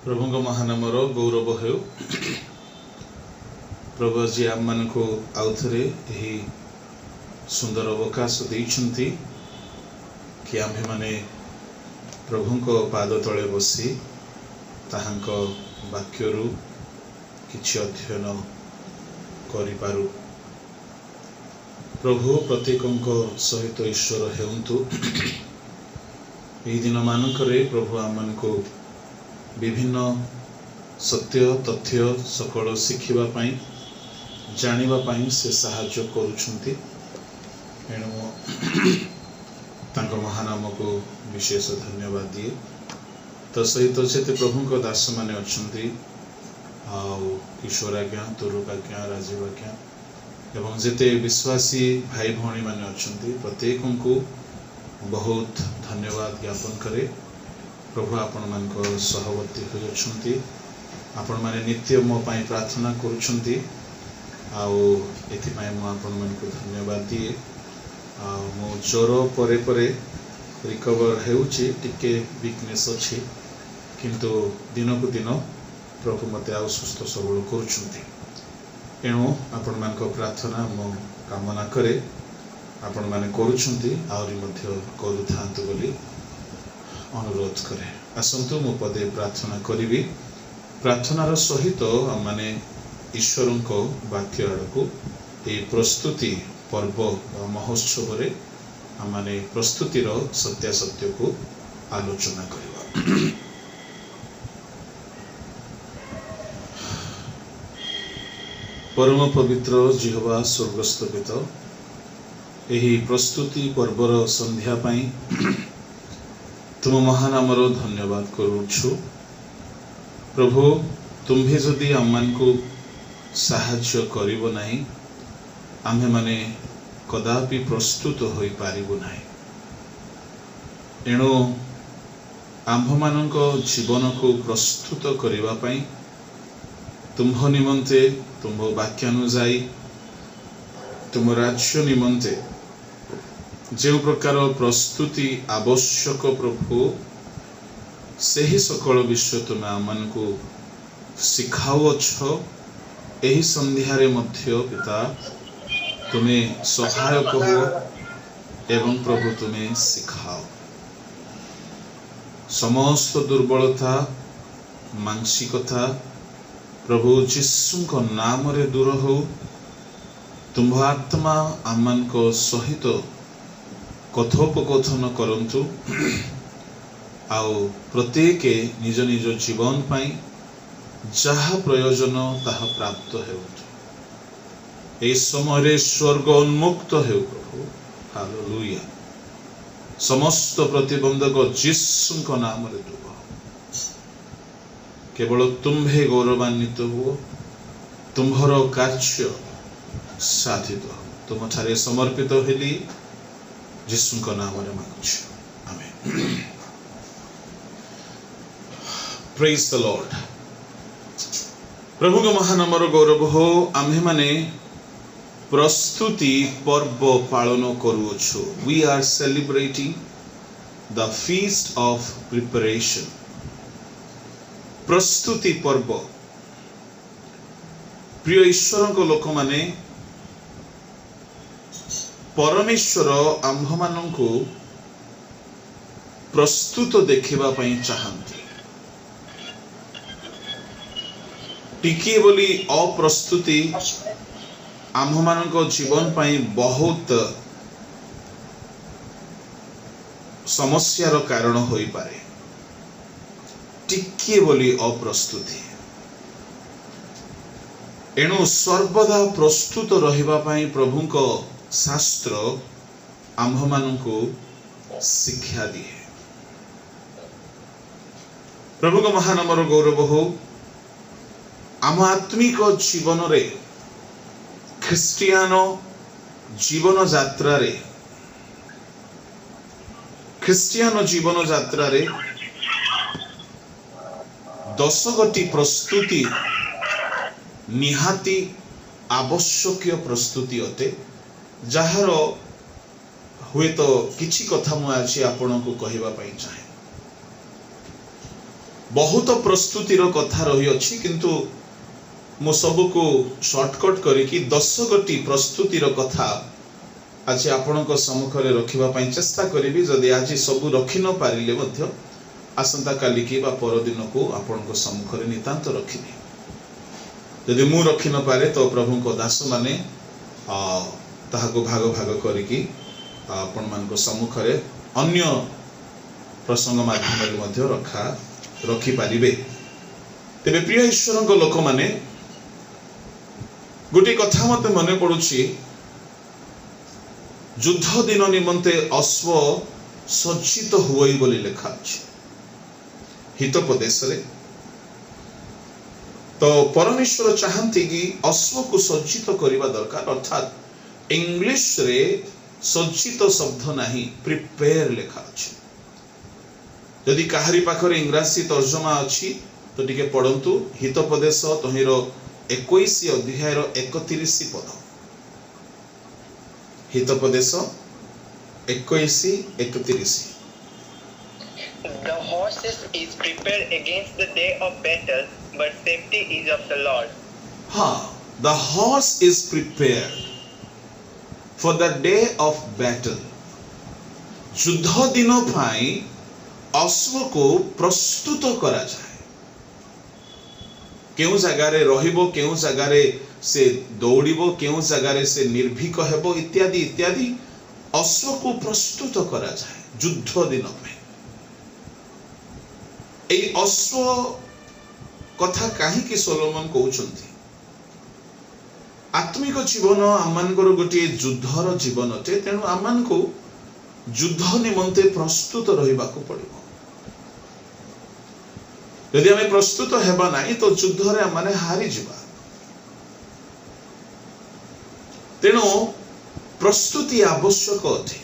प्रभु महानामर गौरव हो। प्रभु जी आम मान को आउ थे यही सुंदर अवकाश देइछंती कि आम्भे माने प्रभु को पाद तले बसी ताहांक वाक्यरु किछि अध्ययन करिपारु। प्रभु प्रत्येकंक सहित ईश्वर हेउंतु। यही दिन मानकरे प्रभु आम मान को विभिन्न सत्य तथ्य सकल शिखिबा पाई जानिबा पाई से सहाय्य करुछंती। एणु तांक महानाम को विशेष धन्यवाद दिए। तो सहित जेते प्रभु को दास माने अछंती आउ किशोर आज्ञा तुरुक आज्ञा राजीव आज्ञा एवं जेते विश्वासी भाई भौणी माने अछंती प्रत्येक को बहुत धन्यवाद ज्ञापन करे। प्रभु आपण मान को सहवर्ती होइछंती। आपण माने नित्य मो पाई प्रार्थना करूछंती आउ एथि पाई मो आपण मान को धन्यवाद दिए। आ मो ज्वर परे परे रिकवर हेउची टिके वीकनेस अछि किंतु दिन को दिन प्रभु मते आउ सुस्थ सबल करूछंती। एणु आपण मान को प्रार्थना मो कामना करे आपण माने करूछंती आउरी मध्ये करूथांतु बोली अनुरोध करे। आसंतु मो पदे प्रार्थना करिवि। प्रार्थनार सहित माने ईश्वर को वाक्य आड़को ए प्रस्तुति पर्व महोत्सव रे माने प्रस्तुतिर सत्यासत्य को आलोचना करिवा। परम पवित्र जिह्वा स्वर्गस्थ पिता एही प्रस्तुति पर्वर संध्या पाई तुम महानामर धन्यवाद करुछु। प्रभु तुम्भे जदि आम को साहाय्य करिबो नाही आम्हे माने कदापि प्रस्तुत होई पारिबो नाही। एणु आम्भ मानक जीवन को प्रस्तुत करिबा पाई तुम्भ निमंते तुम्भ वाक्यानुजाई तुम राज्य निमंते जो प्रकार प्रस्तुति आवश्यक प्रभु सही सकल विषय तुम आमन को सिखाओछ। एही संध्यारे मध्य पिता तुम्हें सहायक हो एवं प्रभु तुम्हें सिखाओ। समस्त दुर्बलता मानसिकता प्रभु यीशु को नाम रे दूर हो। तुम आत्मा आमन को सहित कथोपकथन करंतु आउ प्रत्येक निज निज जीवन पाई जहा प्रयोजन ताहा प्राप्त हेउतु। ए समय स्वर्ग उन्मुक्त हेउ प्रभु। हालेलुया। समस्त प्रतिबंधक यीशु को नाम रे दूर केवल तुम्भे गौरवान्वित हो। तुम्भर कार्य साधित तुम ठारे समर्पित हेली यीशु को नाम रे मांगुछु। आमेन। Praise the lord. प्रभु को महानामर गौरव हो। आम्हे माने प्रस्तुति पर्व पालन करूछु। We are celebrating the feast of preparation. प्रस्तुति पर्व प्रिय ईश्वर को लोक माने परमेश्वर आम्भ मानंकु प्रस्तुत देखिबा पई चाहंती। टिके बोली अप्रस्तुति आम्भ मानंको जीवन पई बहुत समस्यार कारण होई पारे। टिके बोली अप्रस्तुति एणु सर्वदा प्रस्तुत रहिबा पई प्रभुको शास्त्र आम्भ मानंको शिक्षा दिए। प्रभु को महानामर गौरव हो। आम आत्मिक जीवन रे ख्रिस्टियानो जीवन यात्रा रे ख्रिस्टियानो जीवन यात्रा रे 10 गोटी प्रस्तुति निहाती आवश्यक प्रस्तुति अटे। जहार हुए तो किछि कथा मु आज आपण को कहबा पई चाहे। बहुत प्रस्तुतिर कथा रही अछि किंतु मु सबको शॉर्टकट करिकी 10 गोटी प्रस्तुतिर कथा आज आपणक सम्मुखरे रखिबा पई चेष्टा करिवि। जदि आज सब रखि न पारिले मध्य आसंता काली की बा पर दिन को आपणक सम्मुखरे नितांत रखिबि। यदि मु रखि न पारे तो प्रभु को दास माने ताहाको भाग भाग करिकी आपण मानको सम्मुखरे अन्य प्रसंग माध्यम मध्य रखि पारिबे। तेबे प्रिय ईश्वर को लोक माने गोटे कथा मते मने पड़ुछि, युद्ध दिन निमंते अश्व सज्जित हुई बोली लिखा अछि हितोपदेश रे। तो परमेश्वर चाहती कि अश्व को सज्जित करने दरकार, अर्थात इंग्लिश रे सज्जित शब्द नहीं प्रिपेयर लिखा अछि। यदि काहरी पाखरे इंग्राजी तर्जमा अछि तो टिके पढ़ंतु हितोपदेश तहिर 21 अध्याय 31 पद। Hitopadesha 21:31। The horses is prepared against the day of battle, but safety is of the Lord. The horse is prepared for the day of battle. युद्ध दिन पाई अश्व को प्रस्तुत करा जाए। केउ जगार रहिबो, केउ जगार से दौड़िबो, केउ जगार से निर्भीक हेबो इत्यादि इत्यादि अश्व को प्रस्तुत करा जाए युद्ध दिन पे। ए अश्व कथा कहीं कि सोलोमन कहउछंती, आत्मिक जीवन आमनकर गोटे युद्धर जीवन अटे, तेणु आमन को युद्ध निमंते प्रस्तुत रहिबाको पड़िबो। यदि आम प्रस्तुत हेबा नहीं तो युद्ध रे आमने हारी जिबा। तेणु प्रस्तुति आवश्यक अटे।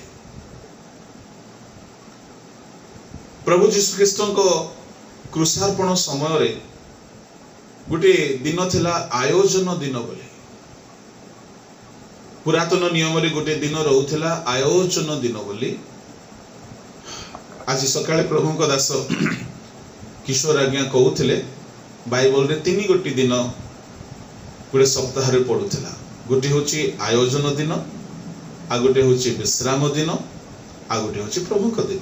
प्रभु जीशु ख्रीष्ट को क्रूसार्पण समय रे गोटे दिन थिला आयोजन दिन बोली। पुरातन नियम रे गोटे दिन रहउथिला आयोजन दिन बोली। आज सकाळे प्रभु को दास किशोर आज्ञा कहउथिले बाइबल रे 3 गोटी दिन गोटे सप्ताह रे पडुथिला। गोटे होची आयोजन दिन, आ गोटे होची विश्राम दिन, आ गोटे होची प्रभु को दिन।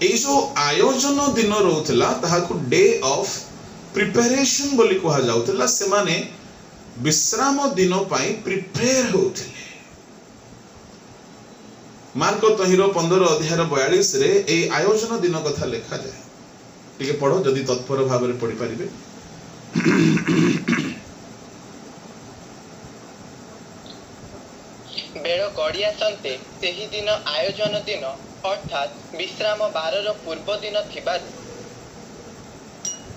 ए जो आयोजन दिन रहउथिला ताहाकू डे ऑफ प्रिपरेशन बोली कहा जाउथिला। से माने विश्राम दिन पाई प्रिपेयर होउथिले। मार्क तहिर 15 अध्याय 42 रे ए आयोजन दिन कथा लिखा जाए। टिके पढ़ो जदि तत्पर भाव में पढ़ी पारिबे। बेड़ गड़िया सन्ते सेही दिन आयोजन दिन अर्थात विश्राम बारर पूर्व दिन थिबा।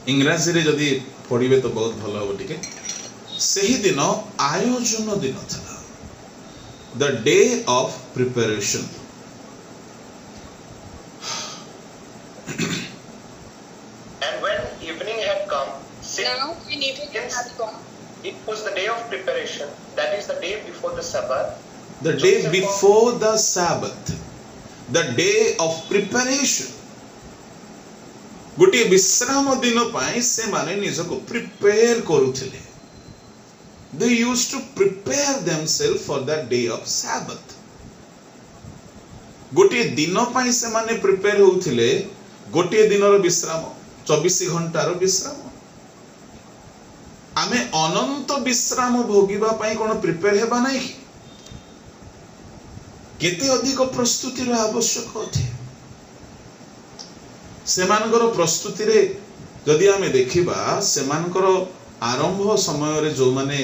इंग्राजी रे जदि पढ़िबे तो बहुत भलो हो। टिके सेही दिन आयोजन दिन था, the day of preparation. And when evening had come, it was the day of preparation, that is the day before the Sabbath. The day before the Sabbath, the day of preparation. गोटे विश्राम दिन पाई से माने निज को prepare करुथिले। They used to prepare themselves for the day of Sabbath. गोटे दिन पाई से माने प्रिपेयर होउथिले। गोटे दिनर विश्राम 24 घंटार विश्राम। आमे अनंत विश्राम भोगिबा पाई कोन प्रिपेयर हेबा नै कि? केते अधिक प्रस्तुतिर आवश्यक अछि। सेमानकर प्रस्तुति रे जदि आमे देखिबा, सेमानकर आरंभ समय रे जो माने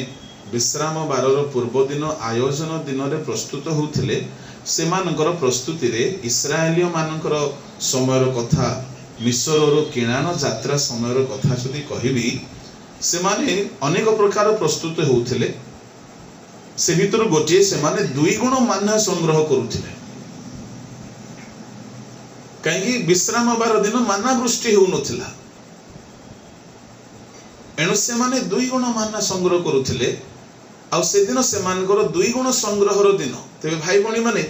विश्राम बारर पूर्व दिन आयोजन दिन रे प्रस्तुत होउथिले, सेमानकर प्रस्तुति रे इस्राएलिय मानकर समय कथा, मिस्र किणान यात्रा समय कथा जदि कहिबी, से माने अनेक प्रकार प्रस्तुत होउथिले। से भितर गोटे से माने 2 गुण मान्ना संग्रह करुथिले। कहीं विश्राम बार दिन माना वृष्टि हो नथिला, एणु से माने 2 गुण माना संग्रह करुथिले। आ से दिन से मानकर 2 गुण संग्रहर दिन। तेबे भाई बणी माने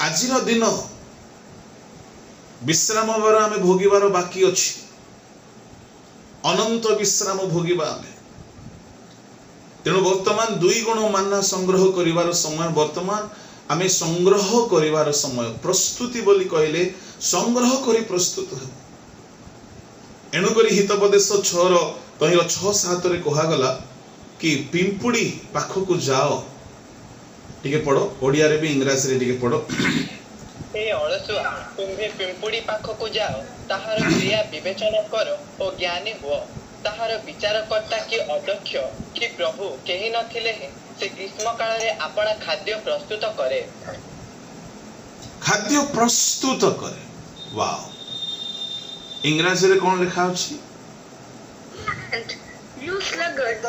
आजिर दिन विश्राम बर आमे भोगिबार बाकी अछि अनंत विश्राम भोगिबा आमे तेणु वर्तमान 2 गुण मान्ना संग्रह करिवार समय वर्तमान आमे संग्रह करिवार समय प्रस्तुति बोली कहले संग्रह करी प्रस्तुत हो एणु करी हितोपदेश 6 रो तहिर 6-7 रे कहा गला कि पिंपुड़ी पाखकु जाओ टिके पढ़ो ओडिया रे भी इंग्लिश रे टिके पढ़ो हे अलसुआ तुम्हें पिंपुड़ी पाखकु जाओ ताहार क्रिया विवेचना करो और ज्ञानी हुओ ताहार विचारकर्ता कि अध्यक्ष कि प्रभु केही नथिले से ग्रीष्म काल रे आपण खाद्य प्रस्तुत करे वाओ इंग्लिश रे कोन लिखा अछि You sluggard,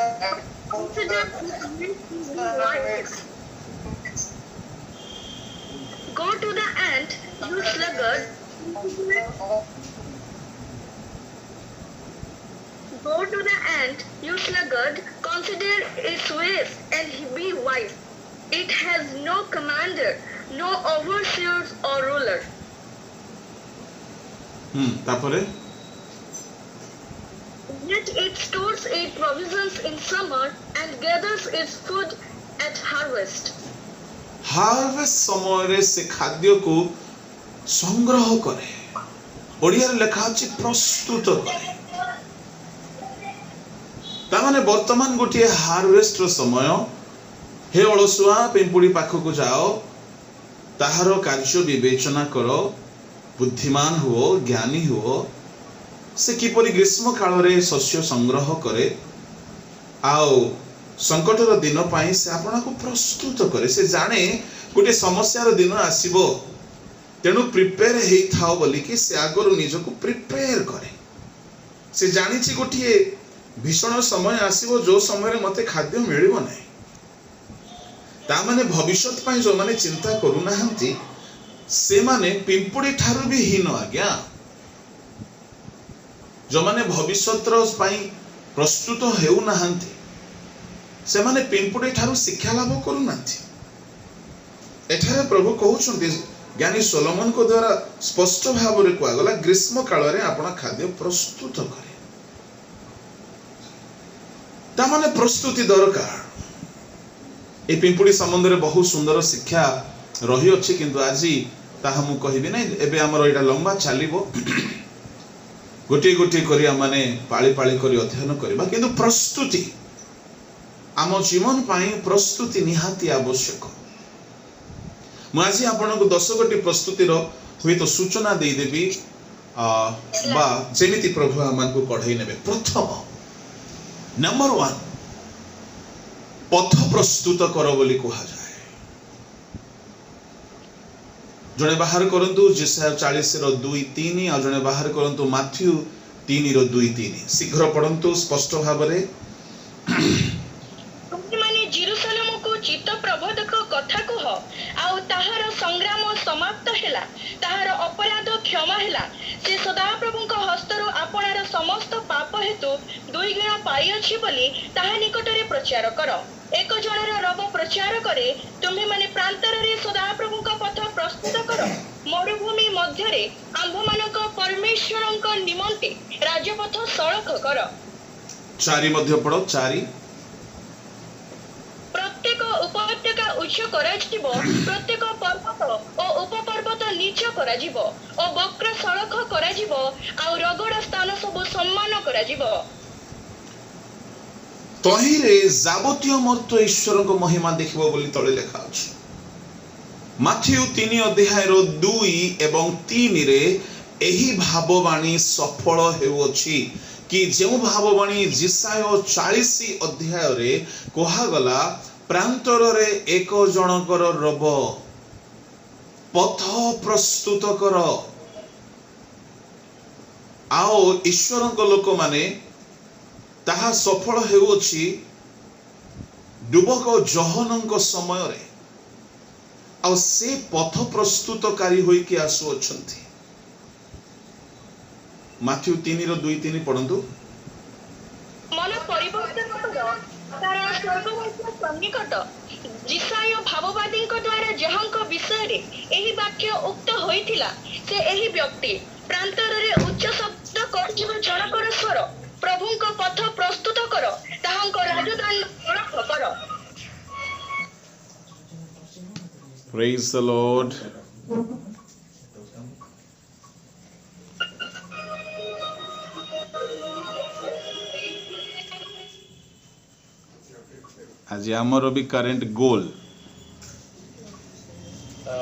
consider go to the ant, you sluggard. Go to the ant, you sluggard, consider its ways and be wise. It has no commander, no overseers or ruler. तापरे Yet it stores its provisions in summer and gathers its food at harvest. Harvest समय रे से खाद्य को संग्रह करे ओडिया रे लिखा अछि प्रस्तुत करे ता माने वर्तमान गोटे हार्वेस्ट रो समय हे अलसुआ पिंपुड़ी पाखकु जाओ ताहार कार्य विवेचना करो बुद्धिमान हुओ ज्ञानी हुओ से किपरि ग्रीष्म काल रे शस्य संग्रह करे आउ संकटर दिन पाई से आपना को प्रस्तुत करे से जाने गोटे समस्यार दिन आसीबो तेणु प्रिपेयर हेई थाओ बोली कि से आगरु निज को प्रिपेयर करे से जानी छि गोटे भीषण समय आसीबो जो समय रे मते खाद्य मिलिबो नै ता माने भविष्यत पई जो माने चिंता करू नाहंती से माने पिंपुड़ी ठारू भी हीन आज्ञा जो माने भविष्यत पई प्रस्तुत हेउ नाहंती से माने पिंपुड़ी ठारू शिक्षा लाभ करू नाथि एठारे प्रभु कहउछन्ति ज्ञानी सोलोमन को द्वारा स्पष्ट भाव रे कुआ गला ग्रीष्म काल रे आपण खाद्य प्रस्तुत करे ता माने प्रस्तुति दरकार ए पिंपुड़ी संबंध रे बहुत सुंदर शिक्षा रही अछि किंतु आजी ताहा मु कहिबि नै एबे हमर एटा लंबा चालिबो गोटे गोटे करी माने पाळी पाळी करी अध्ययन करबा किंतु प्रस्तुति आम जीवन पाई प्रस्तुति निहाती आवश्यक मु आज आपन को 10 गोटी प्रस्तुति रो हुई तो सूचना दे देबी बा जेमिति प्रभु आमान को कढाई नेबे प्रथम नंबर 1 पथ प्रस्तुत करो बोली कहा जाए जने बाहर करंतु जेसाया 40 रो 2-3 आ जने बाहर करंतु माथ्यू 3 रो 2-3 शीघ्र पढंतु स्पष्ट भाव रे माने जेरूशलेम को चित्त प्रबोधक कथा कह आउ ताहार संग्राम समाप्त हैला ताहार अपराध क्षमा हैला से सदा प्रभु को हस्तरु आपनार समस्त पाप हेतु 2 गुण पाई अछि बोली ताहा निकट रे प्रचार करो एक जनर रब प्रचार करे तुम्हें माने प्रांतर रे सदा प्रभु का पथ प्रस्तुत करो मरुभूमि मध्य रे आंभ मानक परमेश्वरक निमंते राजपथ सड़क करो 4 मध्य पड़ो 4 प्रत्येक उपत्यका उच्च कराजिबो प्रत्येक पर्वत और उपपर्वत नीच कराजिबो और वक्र सड़क कराजिबो आ रगड़ स्थान सब सम्मान कराजिबो तहिरे जाबतीय मर्त्य ईश्वर को महिमा देखिबो बोली तळे लेखा अछि माथ्यू 3 अध्याय रो 2 एवं 3 रे एही भाववाणी सफल हेउछि कि जेउ भाववाणी जिसाय 40 अध्याय रे कोहा गला प्रांतर रे एक जनकर रब पथ प्रस्तुत कर आओ ईश्वर को लोक माने ताहा सफल हेउछि डुबक जहनक समय रे आ से पथ प्रस्तुतकारी होई कि आसु अछंती माथ्यू 3 रो 2-3 पढंतु मन परिवर्तन करो कारण स्वर्गवास सन्निकट जिसाय भाववादी द्वारा जहां विषय रे एही वाक्य उक्त होइथिला से एही व्यक्ति प्रांतर रे उच्च शब्द करजिव जनकर स्वर प्रभुंक पथ प्रस्तुत कर ताहांक राजदंड कर। Praise the Lord. आज आमर भी करेंट गोल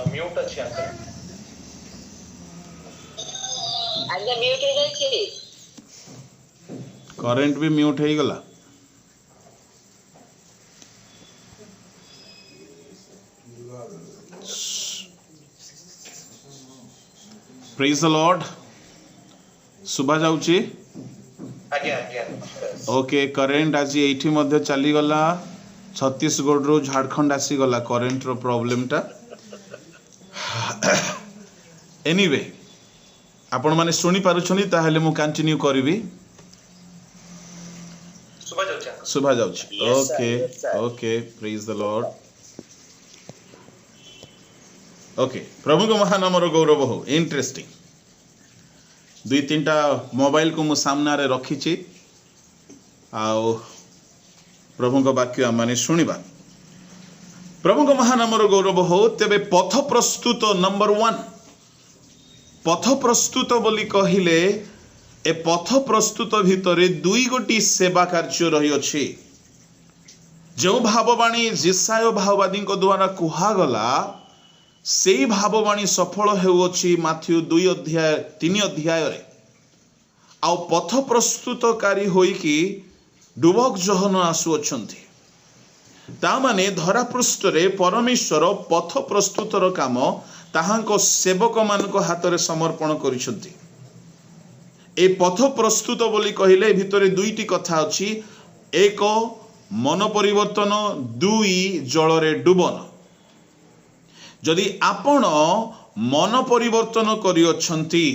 म्यूट अछि अंकल। आज्ञा म्यूट हो जाय छी। करेंट भी म्यूट हो गला। Praise the Lord. सुबह जाउची आज्ञा आज्ञा। ओके करेंट आज एठी मध्य चली गला छत्तीसगढ़ रो झारखंड आसी गला करेंट रो प्रॉब्लम टा। एनीवे आपण माने सुनी पारुछनी ताहेले मु कंटिन्यू करबी। सुबह जाउची okay okay praise the lord. Okay प्रभु को महानामर गौरव हो। इंटरेस्टिंग दुई तीन टा मोबाइल को मु सामना रे रखी छी आओ प्रभु को वाक्य माने सुनिबा। प्रभु को महानामर गौरव हो। तेबे पथ प्रस्तुत नंबर 1 पथ प्रस्तुत बोली कहिले ए पथ प्रस्तुत भितरे दुई गोटी सेवा कार्य रही अछि। जो भाववाणी जिसाय भाववादी द्वारा कुहा गला से भाववाणी सफल हेउछि माथ्यू 2 अध्याय 3 अध्याय रे। आ पथ प्रस्तुतकारी होई कि डुबक जहन आसु अछंती ता माने धरा पृष्ठ रे परमेश्वर पथ प्रस्तुतर काम ताहांको सेवक मानको हाथ रे समर्पण करिसंती। ए पथ प्रस्तुत बोली कहिले भितरे दुईटी कथा अछि। एक मन परिवर्तन, 2 जल रे डुबन। जदि आपण मन परिवर्तन करि अछंती,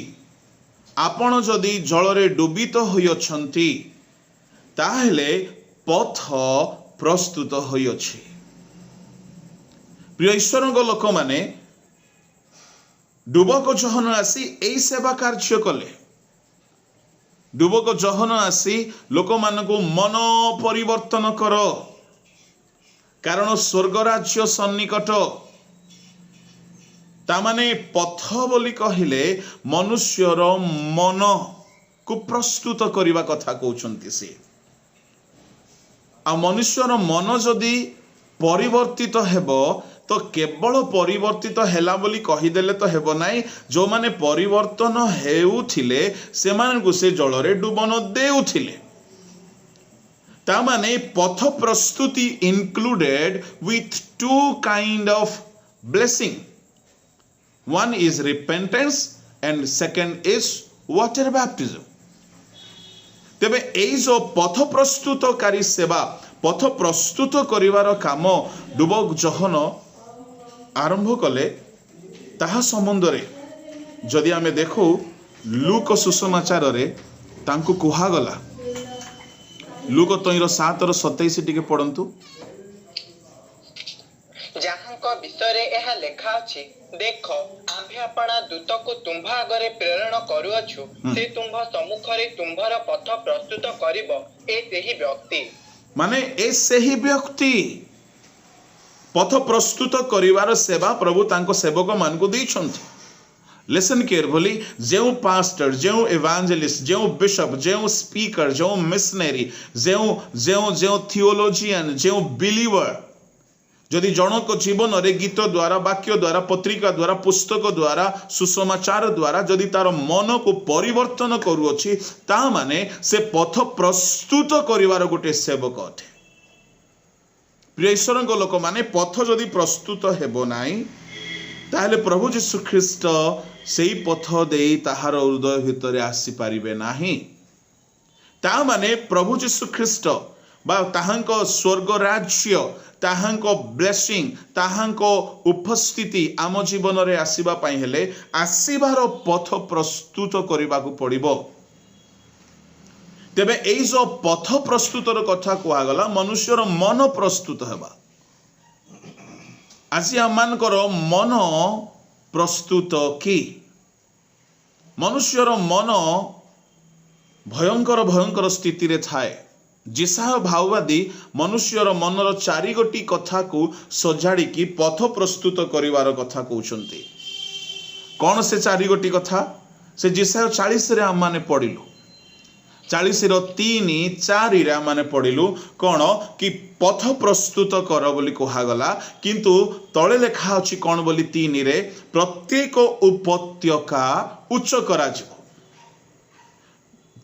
आपण जदि जल रे डुबित होई अछंती ताहेले पथ प्रस्तुत होई अछि। प्रिय ईश्वरଙ୍କ लोक माने डुबक जहन आसी एई सेवा कार्य कले। डुबक जहन आसी लोक मानको मन परिवर्तन कर कारण स्वर्ग राज्य सन्निकट। तामाने पथ बोली कहिले मनुष्यर मन को प्रस्तुत करिवा कथा कहउछंती से। आ मनुष्यर मन जदि परिवर्तित हेबो तो केवल परिवर्तित हैला बोली कहीदेले तो हेबो नाई। जो माने परिवर्तन हेउथिले से मानकु से जल रे डुबन देउथिले। ता माने पथ प्रस्तुति included with 2 kind of blessing. One is repentance and second is water baptism. तेबे एई जो पथ प्रस्तुतकारी सेवा पथ प्रस्तुत करिवार काम डुबक जहन आरंभ कले ताहा संबंध रे जदि आमे देखो लूक सुसमाचार रे तांको कुहा गला। लूक 3:7-27 टिके पढंतु। जहांको विषय रे एहा लेखा अछि देखो आम्भे अपना दूत को तुम्भा आगरे प्रेरण करूअछु से तुम्भ सम्मुख रे तुम्भर पथ प्रस्तुत करिवो ए सेही व्यक्ति। माने ए सेही व्यक्ति पथ प्रस्तुत करिवार सेवा प्रभु तांको सेवक मान को दैछंती। लिसन केयरफुली जेउ पास्टर जेउ एवांजेलिस्ट जेउ बिशप जेउ स्पीकर जेउ मिशनरी जेउ थियोलॉजियन जेउ बिलीवर जदि जनक जीवन रे गीत द्वारा वाक्य द्वारा पत्रिका द्वारा पुस्तक द्वारा सुसमाचार द्वारा जदि तार मन को परिवर्तन करूअछि ता माने से पथ प्रस्तुत करिवार गोटे सेवक अटे। प्रिय ईश्वरଙ୍କ लोक माने पथ जदि प्रस्तुत हेबो नाही ताहले प्रभु यीशु ख्रीष्ट सेई पथ देई ताहार हृदय भितरे आसी पारिबे नाही। ता माने प्रभु यीशु ख्रीष्ट बा ताहांको स्वर्ग राज्य ताहांको ब्लेसिंग ताहांको उपस्थिति आम जीवन रे आसीबा पई हेले आसीबार पथ प्रस्तुत करिबा को पड़िबो। तेबे एई जो पथ प्रस्तुतर कथा कुआ गला मनुष्यर मन प्रस्तुत हेबा। आज आमମାନଙ୍କର मन प्रस्तुत कि मनुष्यर मन भयंकर भयंकर स्थिति रे थाए। जिसाह भाववादी मनुष्यर मनर चारि गोटी कथा को सजाड़ी की पथ प्रस्तुत करिवार कथा कहउछंती। कौन से चारि गोटी कथा? से जिसाह 40 रे आम माने पढ़िलु, 40 रो 3 4 रे आम माने पढ़िलु कौन कि पथ प्रस्तुत कर बोली कहागला, किंतु तले लेखा अछि कौन बोली 3 रे प्रत्येक उपत्यका उच्च कराजिवो।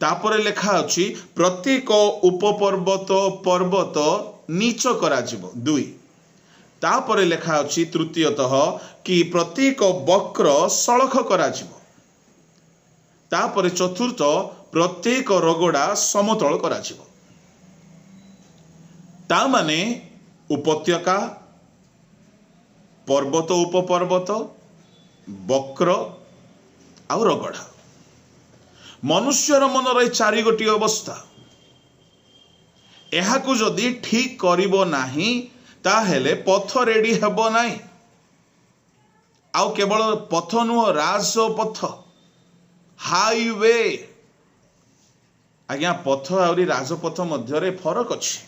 तापरे लेखा अछि प्रत्येक उपपर्वत पर्वत नीच कराजिवो 2। तापरे लेखा अछि तृतीयतः कि प्रत्येक वक्र सळख कराजिवो। तापरे चतुर्थ प्रत्येक रगड़ा समतल कराजिवो। ता माने उपत्यका पर्वत उपपर्वत वक्र आ रगड़ा मनुष्यर मनर चारि गोटी अवस्था। एहाकु जदि ठीक करिबो नाही ताहेले पथ रेडी हेबो नाही। आउ केवल पथ नुह राजपथ हाईवे। आज्ञा पथ आउरी राजपथ मध्यरे फरक अछि।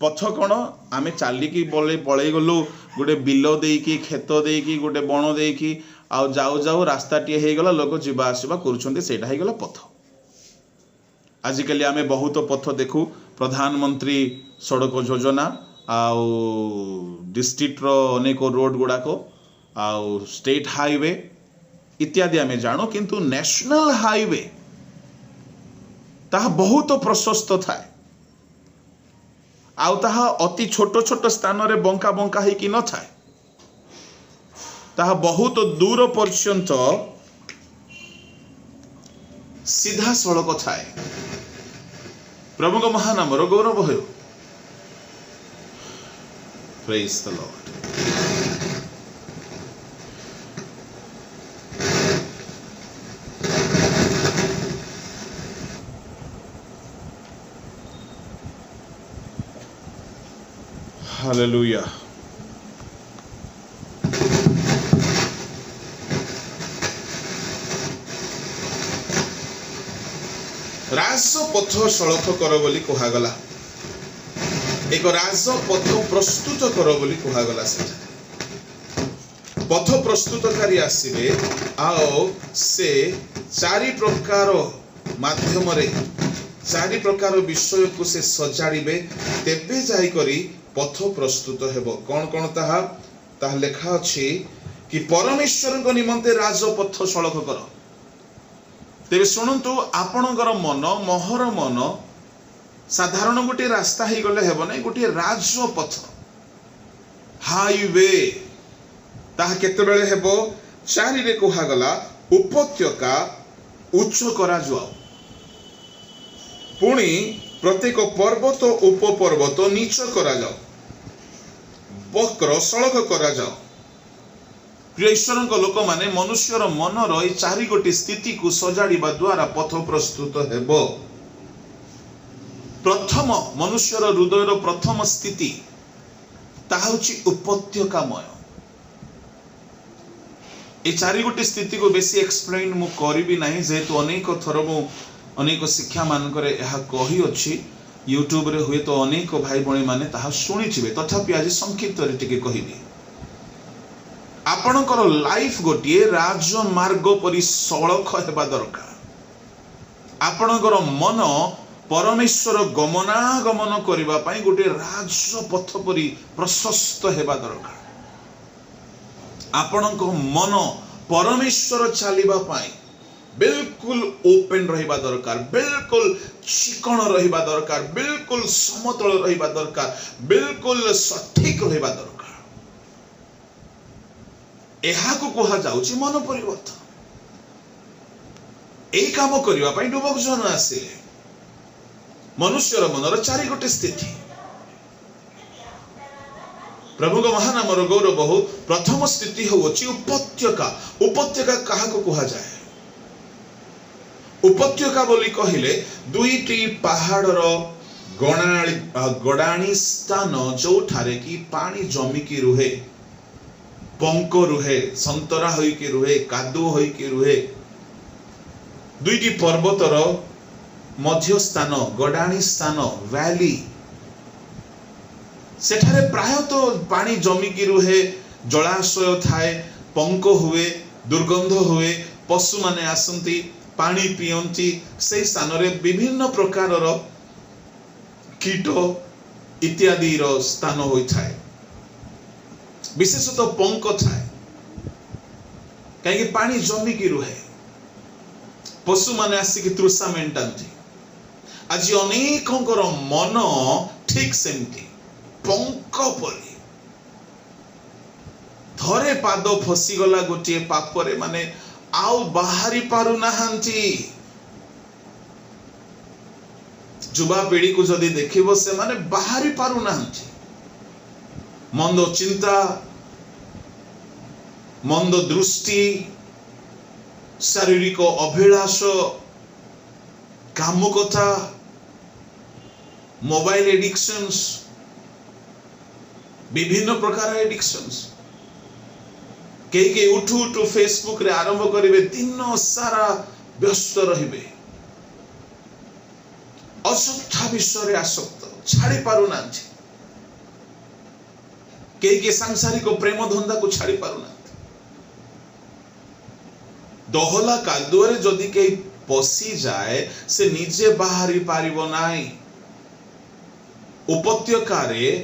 पथ कौन आमे चालिकी पलई गलु गोटे बिल देकी खेत देकी गोटे बण देकी आउ जाऊ जाऊ रास्ता टी हे गला लोक जीवा आसीबा करूछन्ते सेटा हे गला पथ। आजिकली आमे बहुत पथ देखु प्रधानमंत्री सड़क योजना आउ डिस्ट्रिक्ट रो अनेक रोड गुड़ाको आउ स्टेट हाईवे इत्यादि आमे जानो, किंतु नेशनल हाईवे ताहा बहुत प्रशस्त थाए। आउ ताहा अति छोट छोट स्थान रे बंका बंका ही कि न थाए। ताहा बहुत दूर पर्यंत सीधा सड़क थाए। प्रभु महानामर गौरव हो। Praise the Lord. Hallelujah. Rajpath सड़क कर बोली कहागला। एक राजपथ प्रस्तुत कर बोली कहागला। पथ प्रस्तुतकारी आसीबे आओ से चारि प्रकार माध्यम रे चारि प्रकार विषय को से सजाड़िबे, तेबे जाई करी पथ प्रस्तुत हेबो। कौन कौन ताहा लेखा अछि कि परमेश्वर को निमंते राजपथ सड़क कर। तेबे शुणु आपणकर मन मोहर मन साधारण गोटे रास्ता ही गले हेबो नै, गोटे राजपथ हाईवे ताहा केतेबेले हेबो 4 रे कहागला उपत्यका उच्च करा जाओ, पुणी प्रत्येक पर्वत उपपर्वत नीच करा जाओ, वक्र सड़क करा जाओ। प्रिय ईश्वर लोक माने मनुष्यर मनर ए 4 गोटी स्थिति को सजाड़िबा द्वारा पथ प्रस्तुत हेबो। प्रथम मनुष्यर हृदयर प्रथम स्थिति ताहा होछि उपत्यकामय। ए 4 गोटी स्थिति को बेसी एक्सप्लेन मु करिबि नाही, जेहेतु अनेक थर मु अनेक शिक्षा मानकरे यह कही अछि। यूट्यूब रे हुए तो अनेक भाई बणी माने ताहा सुनिथिबे, तथापि आज संक्षिप्त रे टिके कहिबी। आपणकर लाइफ गोटे राजमार्ग परि सड़क हेबा दरकार। आपणकर मन परमेश्वर गमनागमन करिबा पई गोटे राजपथ परि प्रशस्त हेबा दरकार। आपणको मन परमेश्वर चलिबा पई बिल्कुल ओपन रहिबा दरकार, बिल्कुल चिकन रहिबा दरकार, बिल्कुल समतल रहिबा दरकार, बिल्कुल सठिक रहिबा दरकार। एहाकु कहा जाउछि मन परिवर्तन। एई काम करिबा पई डुबक जन आसिले। मनुष्यर मनर 4 गोटे स्थिति। प्रभु को महानामर गौरव हो। प्रथम स्थिति होछि उपत्यका। उपत्यका काहाकु कहा जाए? उपत्यका बोली कहिले दुईटी पहाड़र गड़ाणी स्थान जो ठारे की पानी जमिकी रुहे, पंक रुहे, संतरा होइकी रुहे, कादुओ होइकी रुहे। दुईटी पर्वतर मध्य स्थान गड़ाणी स्थान वैली, सेठारे प्राय तो पानी जमिकी रुहे, जलाशय थाए, पंक हुए, दुर्गंध हुए, पशु माने आसंती पानी पियंती। से स्थान रे विभिन्न प्रकार कीट इत्यादि रो स्थान होई थाए, विशेषतः पंक थाए, कहीं पानी जमिकी रुहे, पशु माने आसिक तृषा मेंटांती। आज अनेकंकर मन ठीक सेमती पंक परी, थरे पाद फसीगला गोटे पापरे माने आउ बाहरी पारु नाहांती। युवा पीढ़ी को जदि देखिबो से माने बाहरी पारु नाहांती। मंद चिंता, मंद दृष्टि, शारीरिक अभिलाष, कामुकता, मोबाइल एडिक्शंस, विभिन्न प्रकार एडिक्शंस। कई उठू उठू फेसबुक रे आरंभ करिवे, दिन सारा व्यस्त रहिबे, असत्य विषय रे आसक्त, छाड़ी पारु नांती। कई सांसारिक प्रेम धंदा को छाड़ी पारु नांती। दोहला कादुअरे जदि कई पसी जाए से निजे बाहरी पारिबो नाई। उपत्यकारे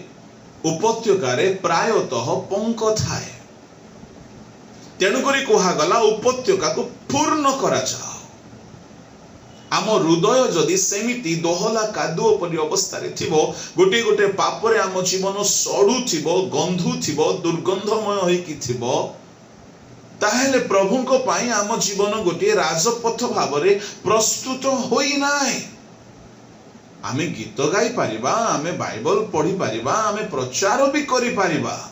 प्रायतः पंक थाए, तेणुकरी कुहागला उपत्यका को पूर्ण करा जाओ। आम हृदय जदि सेमिति दोहला कादुओ परि अवस्था रे थिबो, गोटे गोटे पापरे आम जीवन सड़ू थिबो, गंधु थिबो, दुर्गंधमय होइकी थिबो, ताहेले प्रभुको पाई आम जीवन गोटे राजपथ भावरे प्रस्तुत होई नाय। आमे गीत गाई पारिबा, आमे बाइबल पढ़ी पारिबा, आमे प्रचार भी करि पारिबा,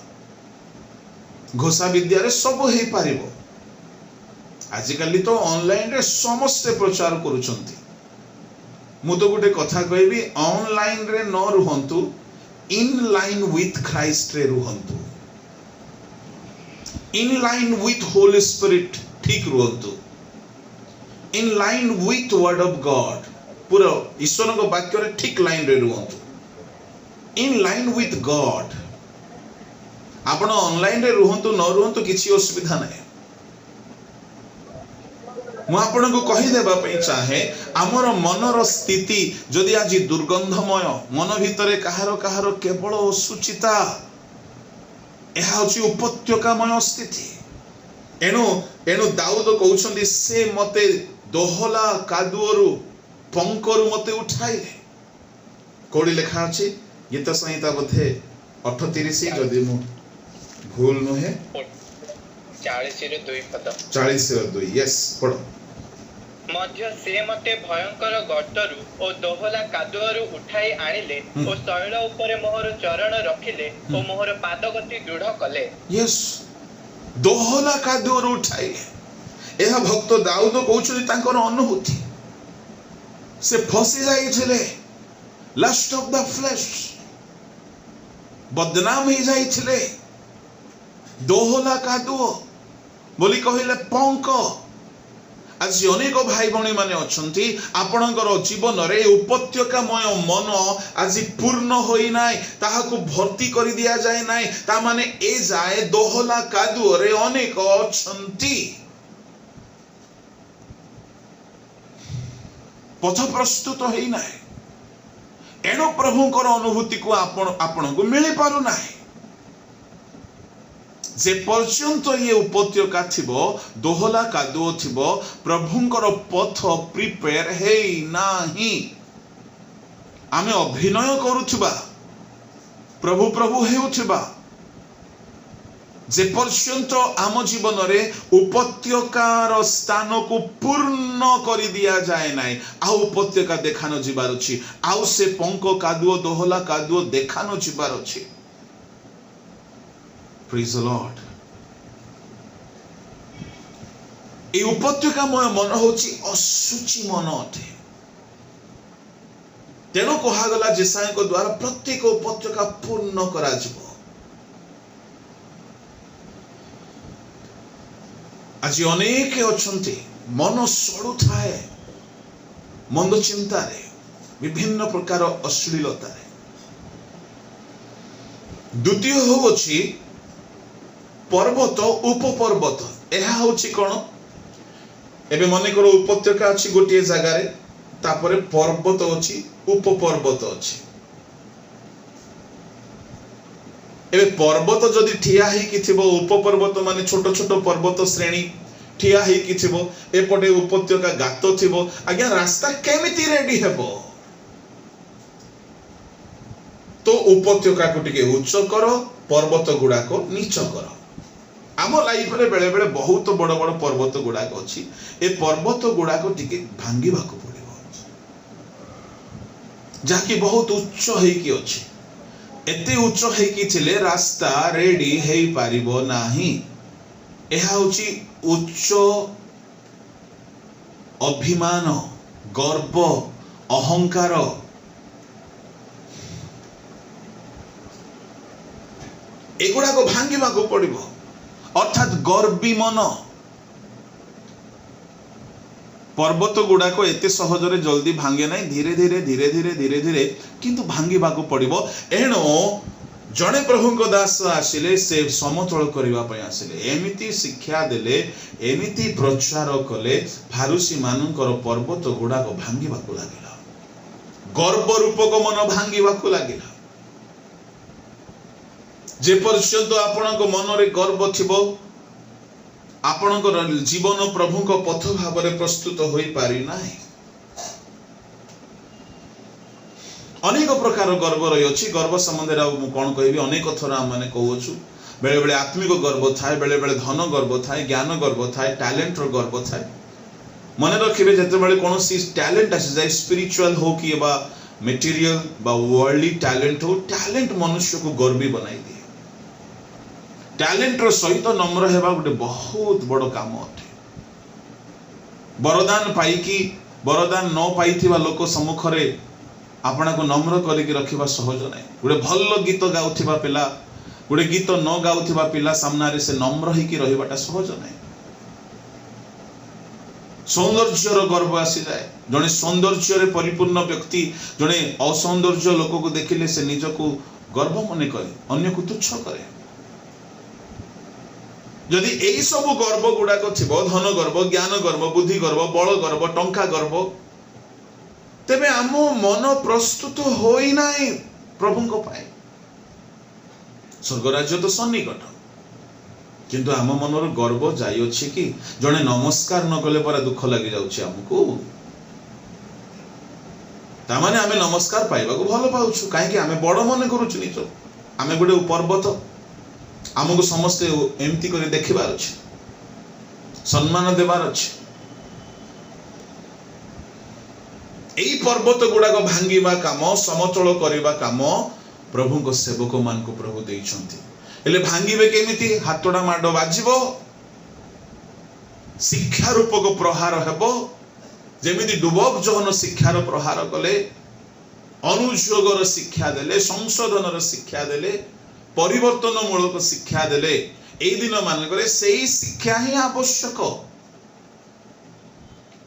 घोषा विद्या रे सब हेई पारिबो। आजिकाली तो ऑनलाइन रे समस्त प्रचार करूछंती। मु तो गोटे कथा कहबी, ऑनलाइन रे न रुहंतु, इन लाइन विथ क्राइस्ट रे रुहंतु, in line with Holy Spirit ठीक रुहंतु, in line with word of God, पूरा ईश्वर को वाक्य रे ठीक लाइन रे रुहंतु, इन लाइन विथ गॉड। आपण ऑनलाइन रे रुहंतु न रुहंतु किछि असुविधा नै। मु आपण को कहि देबा पई चाहे, हमर मनर स्थिति जदि आज दुर्गंधमय, मन भितरे कहारो केवल असुचिता, एहा होची उपत्यकामय स्थिति। एणु दाऊद कहउछंती, से मते दोहला कादुओरु पंकरु मते उठाइले। कोडी लेखा अछि, गीत संहिता बोधे 38 जदि मु भूल नुहे, 40 रे 2 पद, 40 रे 2, यस पढ़। मध्य से मते भयंकर गटरु ओ दोहला कादुअरु उठाई आनिले, ओ शैल उपरे मोहर चरण रखिले, ओ मोहर पादगति दृढ़ कले। यस, दोहला कादुअरु उठाइले। एहा भक्त दाऊद कहउछथि तांकर अनुभूति। से फसी जाइथिले, लस्ट ऑफ द फ्लेश, बदनाम ही जाइथिले। दोहला कादुओ बोली कहिले पंक। आज अनेक भाई भणी माने अछंती, आपणकर जीवन रे उपत्यकामय मन आज पूर्ण होई नाय, ताहाकु भर्ती करि दिया जाय नाय। ता माने ए जाय दोहला कादुओ रे अनेक अछंती, पथ प्रस्तुत होई नाय। एणु प्रभुकर अनुभूति को आपण को मिली पारु नाय। जे पर्यंत ये उपत्यका थिबो, दोहला कादुओ थिबो, प्रभुंकर पथ प्रिपेयर हेई नाही। आमे अभिनय करूथिबा, प्रभु प्रभु हेउथिबा, जे पर्यंत आम जीवन रे उपत्यकार स्थान को पूर्ण करि दिया जाए नाय, आ उपत्यका देखानो जिबार अछि, आउ से पंक कादुओ दोहला कादुओ देखानो जिबार अछि। Praise the Lord. ए उपत्यकामय मन होची असुचि मन अटे। तेणु कहागला जेसाई को द्वारा प्रत्येक उपत्यका पूर्ण करा जिवो। आज अनेक अछंती मन सड़ू थाए मंद चिंता रे विभिन्न प्रकार अश्लीलता रे। द्वितीय होछि पर्वत उपपर्वत। एहा होछि कोन एबे मने करो उपत्यका अछि गोटिए जगह रे तापरे पर्वत अछि उपपर्वत अछि। एबे पर्वत जदि ठिया ही कि थिबो उपपर्वत माने छोट छोट पर्वत श्रेणी ठिया ही कि थिबो एपटे उपत्यका गात थिबो आज्ञा रास्ता केमिति रेडी हेबो। तो उपत्यका को टिके उच्च करो पर्वत गुडा को नीच करो। आम लाइफ रे बेले बेले बहुत बड़ बड़ पर्वत गुडा को अछि ए पर्वत गुडा को टिके भांगीबा को पड़िबो जाकि बहुत उच्च हेई कि अछि। एते उच्च हेई कि थिले रास्ता रेडी हेई पारिबो नाही। एहा होछि उच्च अभिमान गर्व अहंकार एगुड़ा को भांगीबा को पड़िबो अर्थात गर्वी मन। पर्वत गुडा को एते सहजरे जल्दी भांगे नहीं धीरे धीरे धीरे धीरे धीरे धीरे किंतु भांगीबा को पड़िबो। एणो जड़े प्रभु को दास आसिले से समतल करबा पय आसिले एमिति शिक्षा देले एमिति प्रचार कले फारूसी मानकर पर्वत गुडा को भांगीबा को लागिला। गर्व रूपक मन भांगीबा को लागिला। जे पर्यंत आपणक मन रे गर्व थिबो आपणकर जीवन प्रभु को पथ भाव रे प्रस्तुत होई पारि नाही। अनेक प्रकार गर्व रही अछि। गर्व संबंध रे मु कोन कहबी अनेक थरा माने कहउछु। बेले बेले आत्मिक गर्व थाए बेले बेले धन गर्व थाए ज्ञान गर्व थाए टैलेंट रो गर्व थाए। मन रखिबे जते बेले कोनोसी टैलेंट आसी जाय स्पिरिचुअल हो कि बा मटेरियल बा वर्ल्डली टैलेंट हो टैलेंट मनुष्य को गर्वी बनाई दिए। टैलेंट रो सहित नम्र हेबा गोटे बहुत बड़ काम अटे। वरदान पाई कि वरदान न पाइथिबा लोक सम्मुख रे आपना को नम्र करिक रखिबा सहज नै। गोटे भल गीत गाउथिबा पिला गोटे गीत न गाउथिबा पिला सामना रे से नम्र ही कि रहिबाटा सहज नै। सौंदर्य रो गर्व आसी जाए। जने सौंदर्य रे परिपूर्ण व्यक्ति जने असौंदर्य लोक को देखिले से निजको गर्व मने करे अन्य को तुच्छ करे। यदि एई सब गर्व गुडा को थिबो धन गर्व ज्ञान गर्व बुद्धि गर्व बल गर्व टंका गर्व तेबे आम मन प्रस्तुत होई नाही प्रभु को पाए। स्वर्ग राज्य तो सन्निकट किंतु आम मनर गर्व जाई अछि कि जने नमस्कार न कले पर दुख लागि जाउछि हमकु। ता माने आमे नमस्कार पाइबा को भलो पाउछु काहे कि आमे बड़ मन करूछु निज आमे गोटे पर्वत आमको समस्त एमती करे देखिबार अछि सम्मान देबार अछि। एई पर्वत गुडा को भांगीबा काम समतल करिबा काम प्रभु को सेवक मान को प्रभु देइछंती। एले भांगीबे केमिति हातोडा माडो बाजिबो शिक्षा रूप को प्रहार हेबो जेमिति डुबब जहन शिक्षार प्रहार कले अनुयोगर शिक्षा देले संशोधनर शिक्षा देले परिवर्तन मूलक शिक्षा देले एई दिन मानकरे सेई शिक्षा ही आवश्यक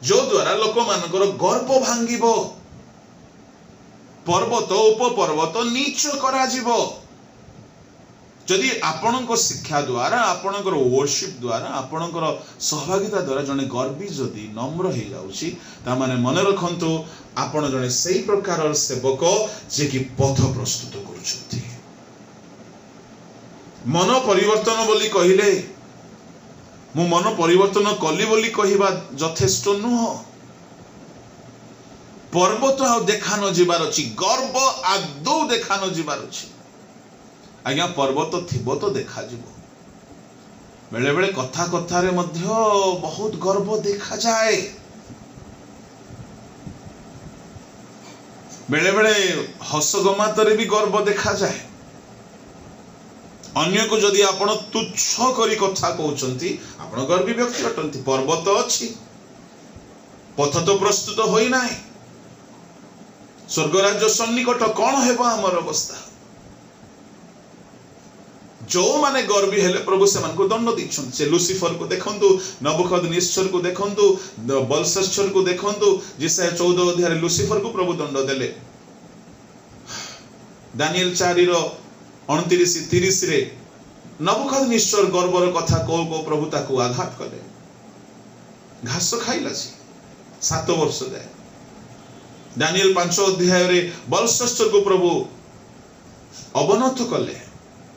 जो द्वारा लोक मानकर गर्व भांगिबो पर्वत उपपर्वत नीच करा जिवो। जदि आपणक शिक्षा द्वारा आपणकर वर्शिप द्वारा आपणकर सहभागिता द्वारा जने गर्वी जदि नम्र हे जाउछि ता माने मन रखंतु आपण जने सेई प्रकार सेवक जे कि पथ प्रस्तुत करूछथि। मन परिवर्तन बोली कहिले मु मन परिवर्तन कली बोली कहिबा यथेष्ट नुह। पर्वत आ देखा न जिबार अछि गर्व आदौ देखा न जिबार अछि। आज्ञा पर्वत थिबो तो देखा जिवो। बेले बेले कथा कथा रे मध्य बहुत गर्व देखा जाए। बेले बेले हस गमातरे भी गर्व देखा जाए। अन्य को जदि आपण तुच्छ करी कथा कहउचंती आपण गर्वी व्यक्ति अटंती। पर्वत अछि पथ तो प्रस्तुत होई नाही स्वर्गराज्य सन्निकट कौन हेबा आमर अवस्था जो माने गर्वी हेले प्रभु से मानको दंड दैछन से लुसिफर को देखंतु नबुकदनेस्सर को देखंतु बलशस्सर को देखंतु जिसे 14 अध्याय लुसिफर को प्रभु दंड देले दानिएल 4 रो 29 30 रे नबुकदनेस्सर गर्वर कथा को प्रभु ताकू आघात कले घास खाइला सी 7 वर्ष जाए दानिएल 5 अध्याय रे बलशस्सर को प्रभु अवनत कले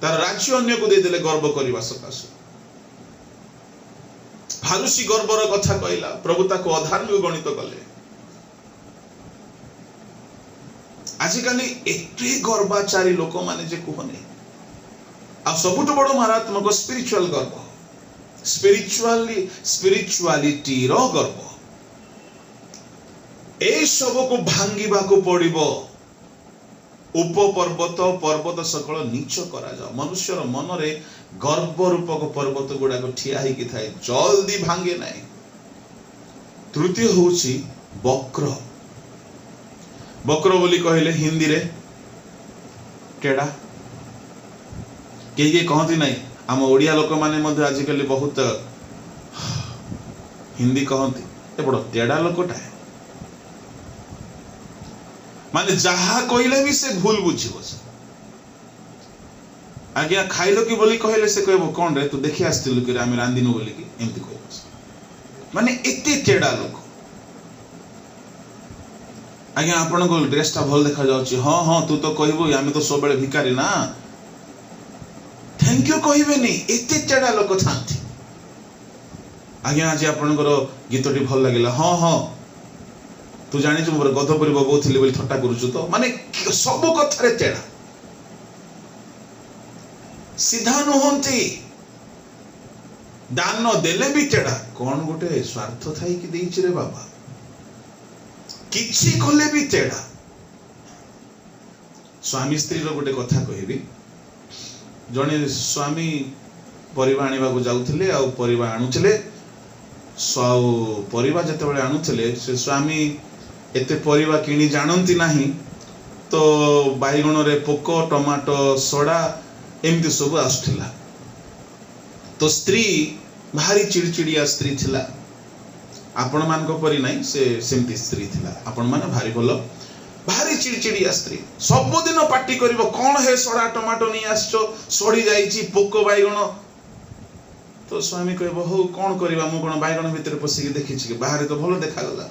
तार राज्य अन्य को देदेले गर्व करबा सकाशु फारुसी गर्वर कथा कहला प्रभु ताको अधार्मिक गणित कले आजिकाली एते गर्वाचारी लोक माने जे कहने आ सबुठ बड़ मारात्मक स्पिरिचुअल गर्व स्पिरिचुअलिटी रो गर्व ए सब को भांगिबा को पड़िबो उपपर्वत पर्वत सकल नीच करा जाओ मनुष्यर मन रे गर्व रूपक पर्वत गुडा को ठिया ही थाए जल्दी भांगे नहीं तृतीय होची वक्र वक्र बोली कहले हिंदी रे टेड़ा के कहती नहीं आम ओडिया लोक माने मध्य आजिकल बहुत हिंदी कहती ए बड़ टेड़ा लोकटा है माने जहा कहले भी से भूल बुझिबो आज्ञा खाइलो कि बोली कहले से कहबो कोन रे तू देखि आस्तिलु कि आमे रांदिनु बोली कि एमती कहबो माने एते टेड़ा लोक आज्ञा आपन को ड्रेसटा भल देखा जाउची हां हां तू तो कहबो आमे तो सब बेले भिखारी ना थैंक यू कहबे नी एते टेड़ा लोक थांती आज्ञा आज आपन को गीतटी भल लागिला हां हां तू जानी जो मोर गध परि बबोथिले बोली ठट्टा करूछु तो माने सब कथारे टेड़ा सीधा नहंती दान देले भी टेड़ा कौन गोटे स्वार्थ थाई कि देइछि रे बाबा किछि कले भी टेड़ा स्वामी स्त्री रो गोटे कथा कहबी जने स्वामी परिवा आनिबा को जाउथिले आ परिवा आनुथिले परिवा जते बेले आनुथिले से स्वामी एते परिवा किणी जानती नहीं तो बाईगण रे पोक टमाटो सोडा एमती सब आसुथिला तो स्त्री भारी चिड़चिड़िया स्त्री थिला आपण मान को परि नहीं से सेमती स्त्री थिला आपण माने भारी भलो भारी चिड़चिड़िया स्त्री सब दिन पार्टी करिवो कोन हे सोडा टमाटो नहीं आसचो सोडी जाईची पोक बाईगण तो स्वामी कहबो हो कोन करबा मु कोन बाईगण भीतर पसिके देखिछि कि बाहर तो भलो देखा गला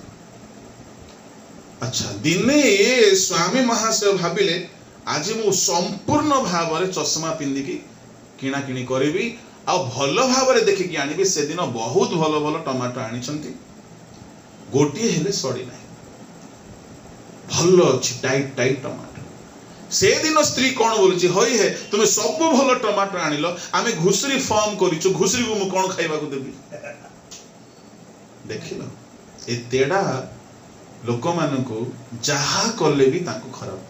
अच्छा दिने ये स्वामी महाशय भाविले आज मु संपूर्ण भाव रे चश्मा पिंदिकी किणा किणी करिवि आ भलो भाव रे देखिकी आनिबि से दिन बहुत भलो भलो टमाटो आनिछंती गोटी हेले सड़ी नाही भलो अछि टाइट टाइट टमाटो से दिन स्त्री कोन बोलुची होई हे तुमे सब भलो टमाटो आनिलो आमे घुसरी फॉर्म करिछु घुसरी को मु कोन खाइबा को देबी देखिलो ए तेडा लोक मान को जहा कले भी ताको खराब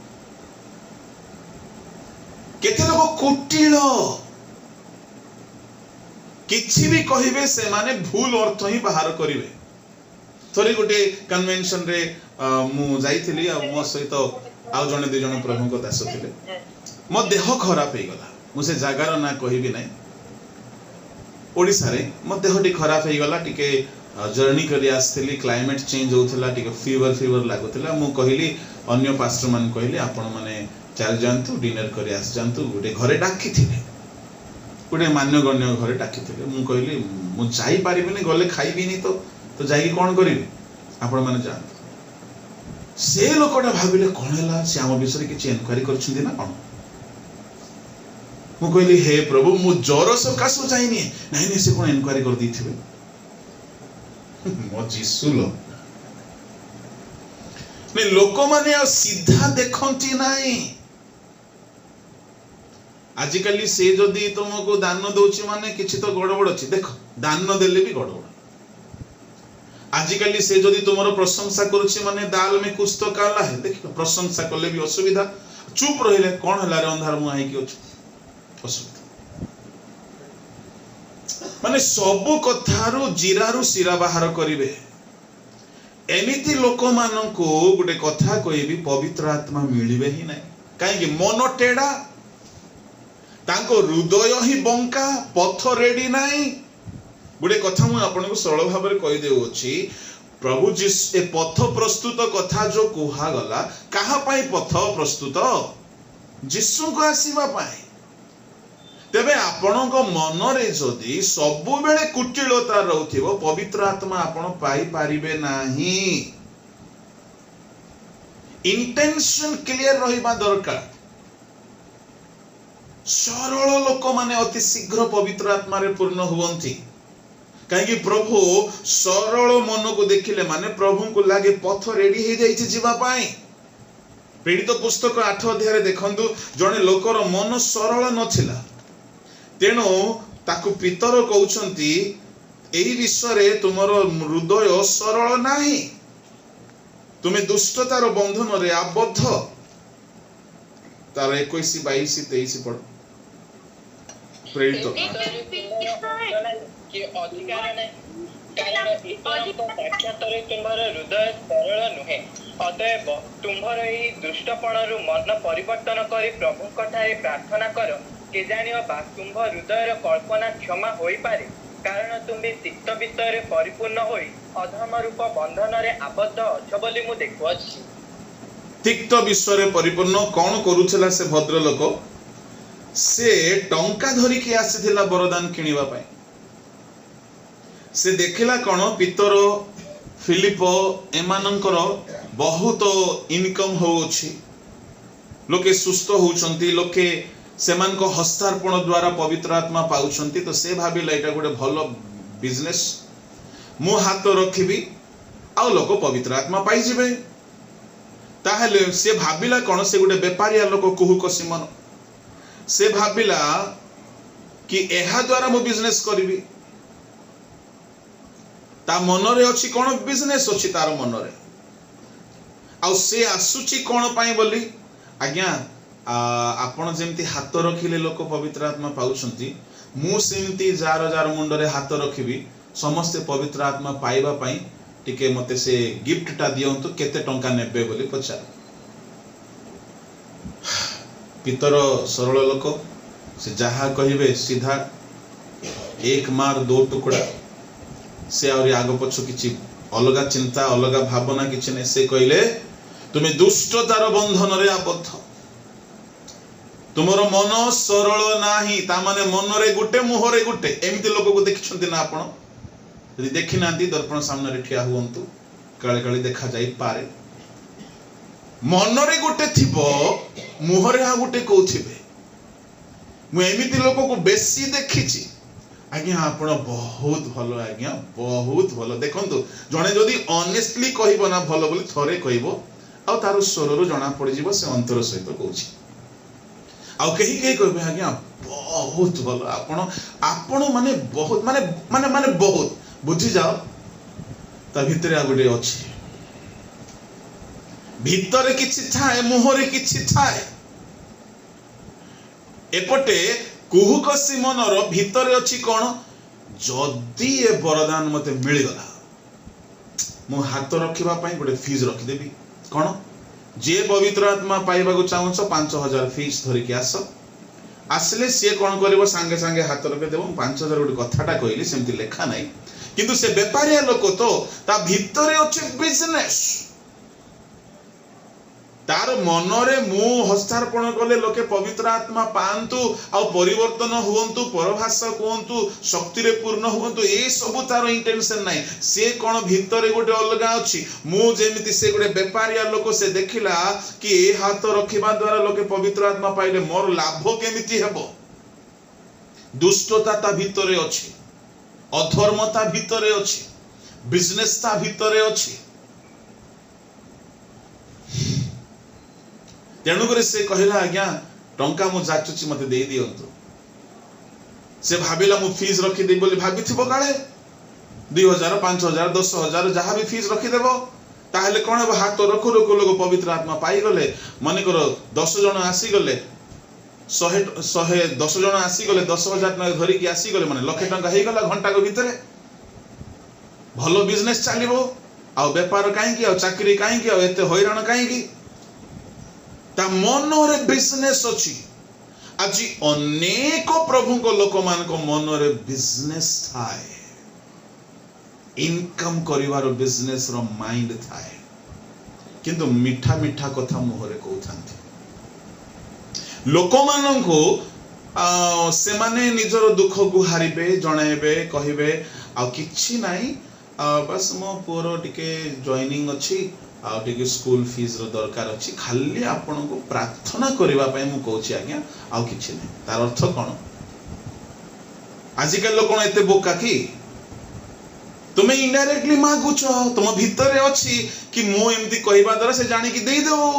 केते लोक कुटिल किछि भी कहिबे से माने भूल अर्थ ही बाहर करिवे थोड़ी गोटे कन्वेंशन रे मु जाईथिली आ मो सहित आउ जने दे जने प्रभु को दास थिले मो देह खराब हे गला मु से जागार ना कहिबी नै ओडिसा रे मो देहटी खराब हे गला टिके जर्नी करी आसथिली क्लाइमेट चेंज होउथला टिके फीवर लागुथला मु कहिली अन्य पास्टर मान कहिली आपण माने चल जानतु डिनर करी आस जानतु गोटे घरे डाकी थिले गोटे मान्यगण्य घरे डाकी थिले मु कहिली मु जाई पारिबिनी गले खाइबिनी तो जाई कोन करिवि आपण माने जानतु से लोकटा भाबिले कोन हला से हम विषय किछि इन्क्वायरी करछिन ना कोन मु कहिली हे प्रभु मु जरो सकासु जाईनी नाही से कोन इन्क्वायरी कर दिथिबे मो जिसुलो ने लोक माने आ सीधा देखंती नाही आजिकली से जदी तुमको दान दउची माने किछि तो गड़बड़ अछि देखो दान देले भी गड़बड़ आजिकली से जदी तुमरो प्रशंसा करूची माने दाल में कुछ तो काला है देखो प्रशंसा करले भी असुविधा चुप रहिले कोन हला रे अंधार मु आइ कि अछि असुविधा माने सब कथारू जीरारू सिरा बाहर करिवे एमिति लोक माननको गोटे कथा कहबी पवित्र आत्मा मिलिबे ही नहीं कहीं मन टेढ़ा तांको हृदय ही बंका पथ रेडी नहीं गोटे कथा मुझे आपको सरल भाव में कही देउछि प्रभु जीसु ए पथ प्रस्तुत कथा जो कुहा गला कहा पाई पथ प्रस्तुत जीसु को आसीबा पाई तेबे आपणको मन रे जदि सबु बेले कुटिलता रहउथिबो पवित्र आत्मा आपण पाई पारिबे नाही इंटेंशन क्लियर रहिबा दरकार सरल लोक माने अति शीघ्र पवित्र आत्मा रे पूर्ण हुवंती कहीं प्रभु सरल मन को देखिले माने प्रभु को लागे पथ रेडी हो जाइछि जीवा पाई प्रेरित पुस्तक 8 अध्याय देखंतु जने लोकर मन सरल नथिला तेणु ताकू पितर कहउछंती एही विश्व रे तुमर हृदय सरल नाही तुमे दुष्टतार बंधन रे आबद्ध तार 21 22 23 पढ़ प्रेरित कि अधिकार नहीं कारण ईश्वरଙ୍କ साक्षाତରେ तुम्हार हृदय सरल नुहे अतएव तुम्हार एही दुष्टपणरू मन परिवर्तन करी प्रभुଙ୍କ ठारे प्रार्थना कर के जानियो बा तुम्ह हृदयर कल्पना क्षमा होई पारे कारण तुम्हें तिक्त विषय परिपूर्ण होई अधम रूप बंधन रे आबद्ध अछ बोली मु देखुछि तिक्त विश्व रे परिपूर्ण कौन करूछला से भद्र लोक से टंका धरी के आसीथिला वरदान किनिबा पाई से देखिला कौन पितर फिलिप एमानंकर बहुत इनकम होउछि लोके सुस्थ होउछंती लोके सेमान को हस्तार्पण द्वारा पवित्र आत्मा पाउछंती तो से भाबिला एटा गोटे भलो बिजनेस मु हाथ रखिबी आ लोक पवित्र आत्मा पाई जिवे ताहले से भाबिला कोन से गोटे व्यापारिया लोक कुहुक सिमन से भाबिला कि एहा द्वारा मु बिजनेस करिबी ता मन रे अछि कोन बिजनेस अछि तार मन रे आ से आसुची कोन पाई बोली आज्ञा आपण जेमती हाथ रखिले लोक पवित्र आत्मा पाउछंती मु सेमती जार जार मुंड रे हाथ रखिबी समस्त पवित्र आत्मा पाइबा पाई टिके मते से गिफ्ट टा दियंतु केते टंका नेबे बोली पचार पितर सरल लोक से जहा कहिबे सीधा एक मार दो टुकड़ा से और आग पछ किछि अलगा चिंता अलगा भावना किछि ने से कहिले तुमे दुष्टतार बंधन रे आबद्ध तुमरो मन सरल नाही ता माने मन रे गुटे मुह रे गुटे एमिति लोक को देखिछंती ना आपण यदि देखि नांती दर्पण सामने रे ठिया हुवंतु काळे काळे देखा जाई पारे मन रे गुटे थिबो मुह रे आ गुटे कोथिबे मु एमिति लोक को बेसी देखिछि आज्ञा आपण बहुत भलो आज्ञा बहुत भलो देखंतु जणे जदी ऑनेस्टली कहिबो ना भलो बोली थरे कहिबो आ तारो स्वर रो जणा पड़ी जिवो से अंतर सहित कहूछि आ कहीं कहीं कहबे आज्ञा बहुत भलो आपण माने बहुत माने माने माने बहुत बुझी जाओ ता भितरे आ गुटे अछि भितरे किछि थाए मुहरे किछि थाए एपटे कुहुक सिमनर भितरे अछि कोन जदी ए वरदान मते मिल गला मु हाथ रखिबा पई गुटे फीस रखि देबी कोन जे पवित्र आत्मा पाइबा को चाहछ 5000 फीस धरि के आसले से कोन करबो संगे संगे हाथ रखे देबो 5000 गुटे कथाटा कहली सेमति लेखा नाही किंतु से व्यापारिया लोक तो ता भितरे अछि बिजनेस तार मन रे मु हस्तार्पण कले लोके पवित्र आत्मा पांतु आ परिवर्तन हुवंतु परभाषा कहंतु शक्ति रे पूर्ण हुवंतु ए सब तार इंटेंशन नाही से कोन भितरे गोटे अलगा अछि मु जेमिति से गोटे व्यापारिया लोक से देखिला कि ए हाथ रखिबा द्वारा लोके पवित्र आत्मा पाइले मोर लाभ केमिति हेबो दुष्टता ता भितरे अछि अधर्मता भितरे अछि बिजनेस ता भितरे अछि तेणुकर से कहला आज्ञा टंका मु जाचुची मते दे दियंतु से भाबिला मु फीस रखि दे बोली भाबिथिबो काळे 2000 5000 10000 जहा भी फीस रखि देबो ताहले कोन अब हाथ रखु रखु लोग पवित्र आत्मा पाई गले माने करो 10 जण आसी गले 110 जण आसी गले 10000 टका धरि की आसी गले माने लाख टका हे गला घंटा को भीतर भलो बिजनेस चलिबो आ व्यापार कहीं आ चाकरी कहीं आ एते हैरान कहीं ता मन रे बिजनेस अछि आज अनेक प्रभु को लोक मान को मन रे बिजनेस थाए इनकम करिवार बिजनेस रो माइंड थाए किंतु मीठा मीठा कथा मुहरे कहउथांती लोक मान को से माने निजर दुख को हारिबे जणाइबे कहिबे आ किछि नाही बस मो पुरो टिके जॉइनिंग अछि आ टिके स्कूल फीस रो दरकार अछि खाली आपन को प्रार्थना करिवा पय मु कहउछि आज्ञा आ किछि नाही तार अर्थ कोन आजिकल लोक कोन एते बोका की तुमे इनडायरेक्टली मागुछ तुम भितरे अछि कि मु एमती कहिबा द्वारा से जानि कि देई देबो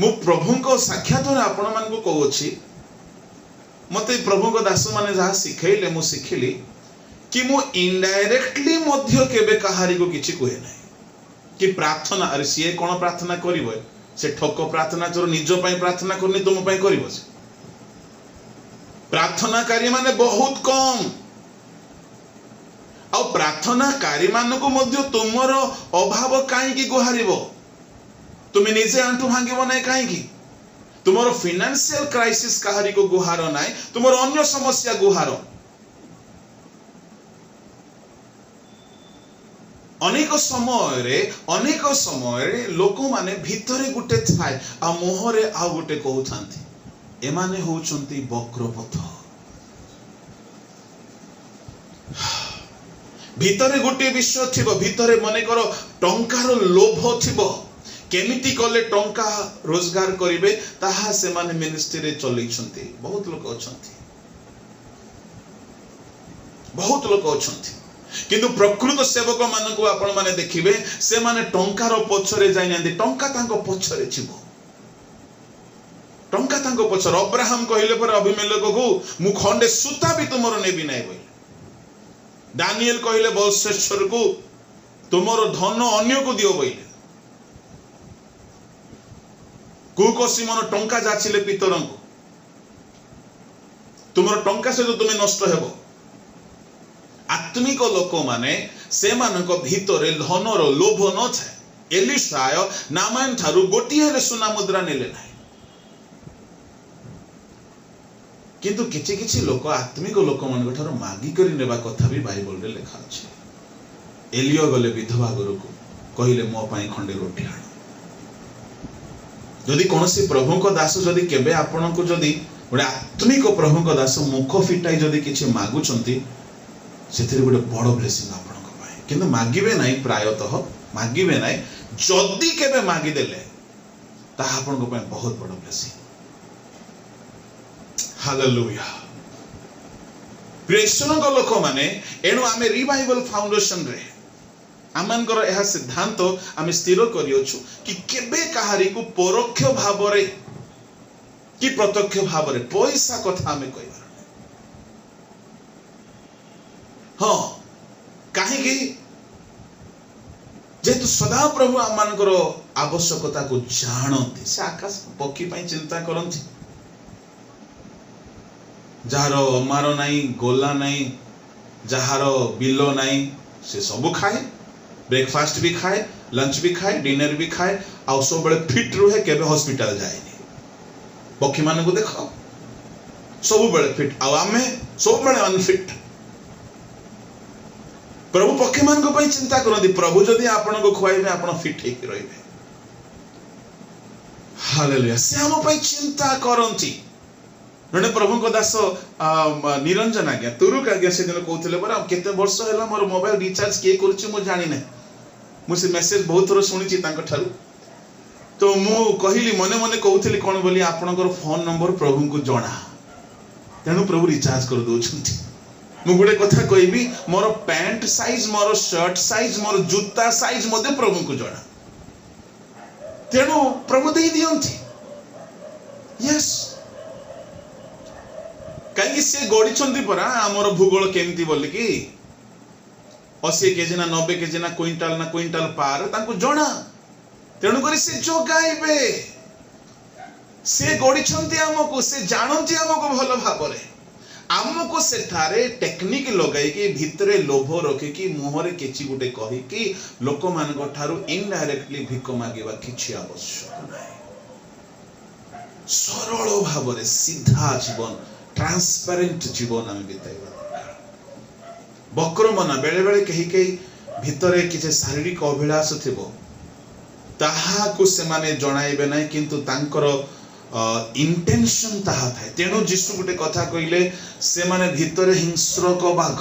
मु प्रभु को साक्षात आपण मान को कहू अछि मते प्रभु को दास माने जहा सिखैले मु सिखिली कि मु इनडायरेक्टली मध्य केबे कहारी को किछि कहे नै कि प्रार्थना अरे सिए कोन प्रार्थना करिवो से ठोक प्रार्थना चोर निजो पय प्रार्थना करनी तुम पय करिवो प्रार्थनाकारी माने बहुत कम आ प्रार्थनाकारी मान को मध्य तुमर अभाव काई की गुहारिबो तुम निजे आंटू भांगिबो नै काई की तुमर फाइनेंशियल क्राइसिस कहारी को गुहार नाय तुमर अन्य समस्या गुहार अनेक समय रे लोक माने भितरे गुटे थाए आ मोहरे आ गुटे कहउथांती एमाने होउचंती वक्रपथ भितरे गुटे विषय थिबो भितरे मने करो टंकार लोभ थिबो केमिति कले टंका रोजगार करिवे ताहा से माने मिनिस्ट्री रे चलै छंती बहुत लोक अछंती किंतु प्रकृत सेवक मान को आपण माने देखिबे से माने टंकार पछरे जाय नांदी टंका तांको पछरे छिबो टंका तांको पछर अब्राहम कहिले पर अभिमेलेक को मु खंडे सुता भी तुमरो नेबी नै बोल दानिएल कहिले बलश्रेष्ठर को तुमरो धन अन्य को दियो बोल कुकसी मन टंका जाचिले पितरन को तुमरो टंका से तो तुमे नष्ट हेबो आत्मिक लोक माने से मानक भितरे धनर लोभ न थाए एलिशाय नामान थारु गोटिए सुना मुद्रा नेले नाही किंतु किछि किछि लोक आत्मिक लोक मन ठारो मागी करी नेबा कथा भी बाइबल रे लिखा अछि एलियो गले विधवा गुरु को कहिले मो पई खंडे रोटी आण जदि कोनसी प्रभु को दास जदि केबे आपन को जदि गोटे आत्मिक प्रभु को दास मुख फिटाई जदि किछि मागुचंती सेथिरे गोटे बड़ ब्लेसिंग आपन को पाए किंतु मागिबे नाही प्रायतः मागिबे नाही जदि केबे मागी देले ता आपन को पाए बहुत बड़ ब्लेसिंग हालेलुया प्रेषण को लोक माने एनु आमे रिवाइवल फाउंडेशन रे आमनकर यह सिद्धांत आम स्थिर करियोछु कि केबे कहारी को परोक्ष भाव रे कि प्रत्यक्ष भाव रे पैसा कथा आमे कहबार हाँ कहीं कि जेतु सदा प्रभु आमनकर आवश्यकता को जानते से आकाश पक्षी पई चिंता करंती जहार अमार नाही गोला नाही जहार बिलो नाही से सब खाए ब्रेकफास्ट भी खाए लंच भी खाए डिनर भी खाए आ सब बड़े फिट रहे केबे हॉस्पिटल जाएनी पक्षी मान को देखो सब बड़े फिट आ आमे सब बड़े अनफिट प्रभु पक्षी मान को पई चिंता करंदी प्रभु जदी आपन को खुआइबे आपन फिट हेक रहिबे हालेलुया से हम पई चिंता करंती नने प्रभु को दास निरंजन आज्ञा तुरुक आज्ञा से दिन कहउतले पर केते वर्ष हैला मोर मोबाइल रिचार्ज के करछि मु जानि नै मु से मेसेज बहुत थोर सुनिछि तांको ठारू तो मु कहिली मने मने कहउतली कोन बोली आपनकर फोन नंबर प्रभु को जणा तेनु प्रभु रिचार्ज कर दोछंती मु गुडे कथा कहबी मोर पैंट साइज मोर शर्ट साइज मोर जूता साइज मध्ये प्रभु को जणा तेनु प्रभु देई दियंती यस कहीं से गड़ी परा आमर भूगोल केमती बोल कि 80 केजी ना 90 केजी ना क्विंटाल पार तांको जणा तेणु करी से जोगाइबे से गड़ी आमको से जानती आमको भल भाव आमको सेठारे टेक्निक लगाई कि भितरे लोभ रखिकी मुहरे किछि गुटे कहिकी लोक मानक ठारू इनडायरेक्टली भिक मागिबा किछि आवश्यक नाही। सरल भाव रे सीधा जीवन ट्रांसपेरेंट जीवन आम बिताइबा। बक्र मना बेले बेले कहीं कहीं भितरे किसी शारीरिक अभिलाष थिबो ताहा को से माने जणाइबे नाही किंतु तांकर इंटेंशन ताहा थाए। तेणु जीशु गुटे कथा कहिले से माने भितरे हिंस्रक बाघ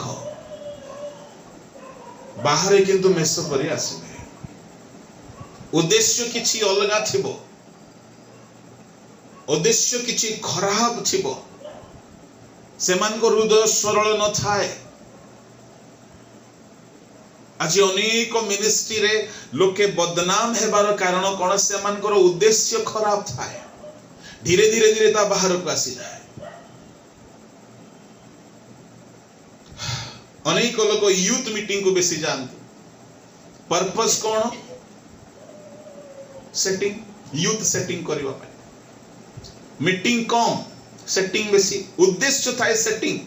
बाहरे किंतु मेष परि आसीबे। उद्देश्य किछि अलगा थिबो, उद्देश्य किछि खराब थिबो, सेमानको हृदय सरल न थाए। आज अनेक मिनिस्ट्री रे लोके बदनाम हेबार कारण कोन सेमानकर उद्देश्य खराब थाए। धीरे धीरे धीरे ता बाहर को आसी जाए। अनेक लोग यूथ मीटिंग को बेसी जानते। पर्पस कोन? सेटिंग, यूथ सेटिंग करबा पाए। मीटिंग कम, सेटिंग बेसी। उद्देश्य थाए सेटिंग।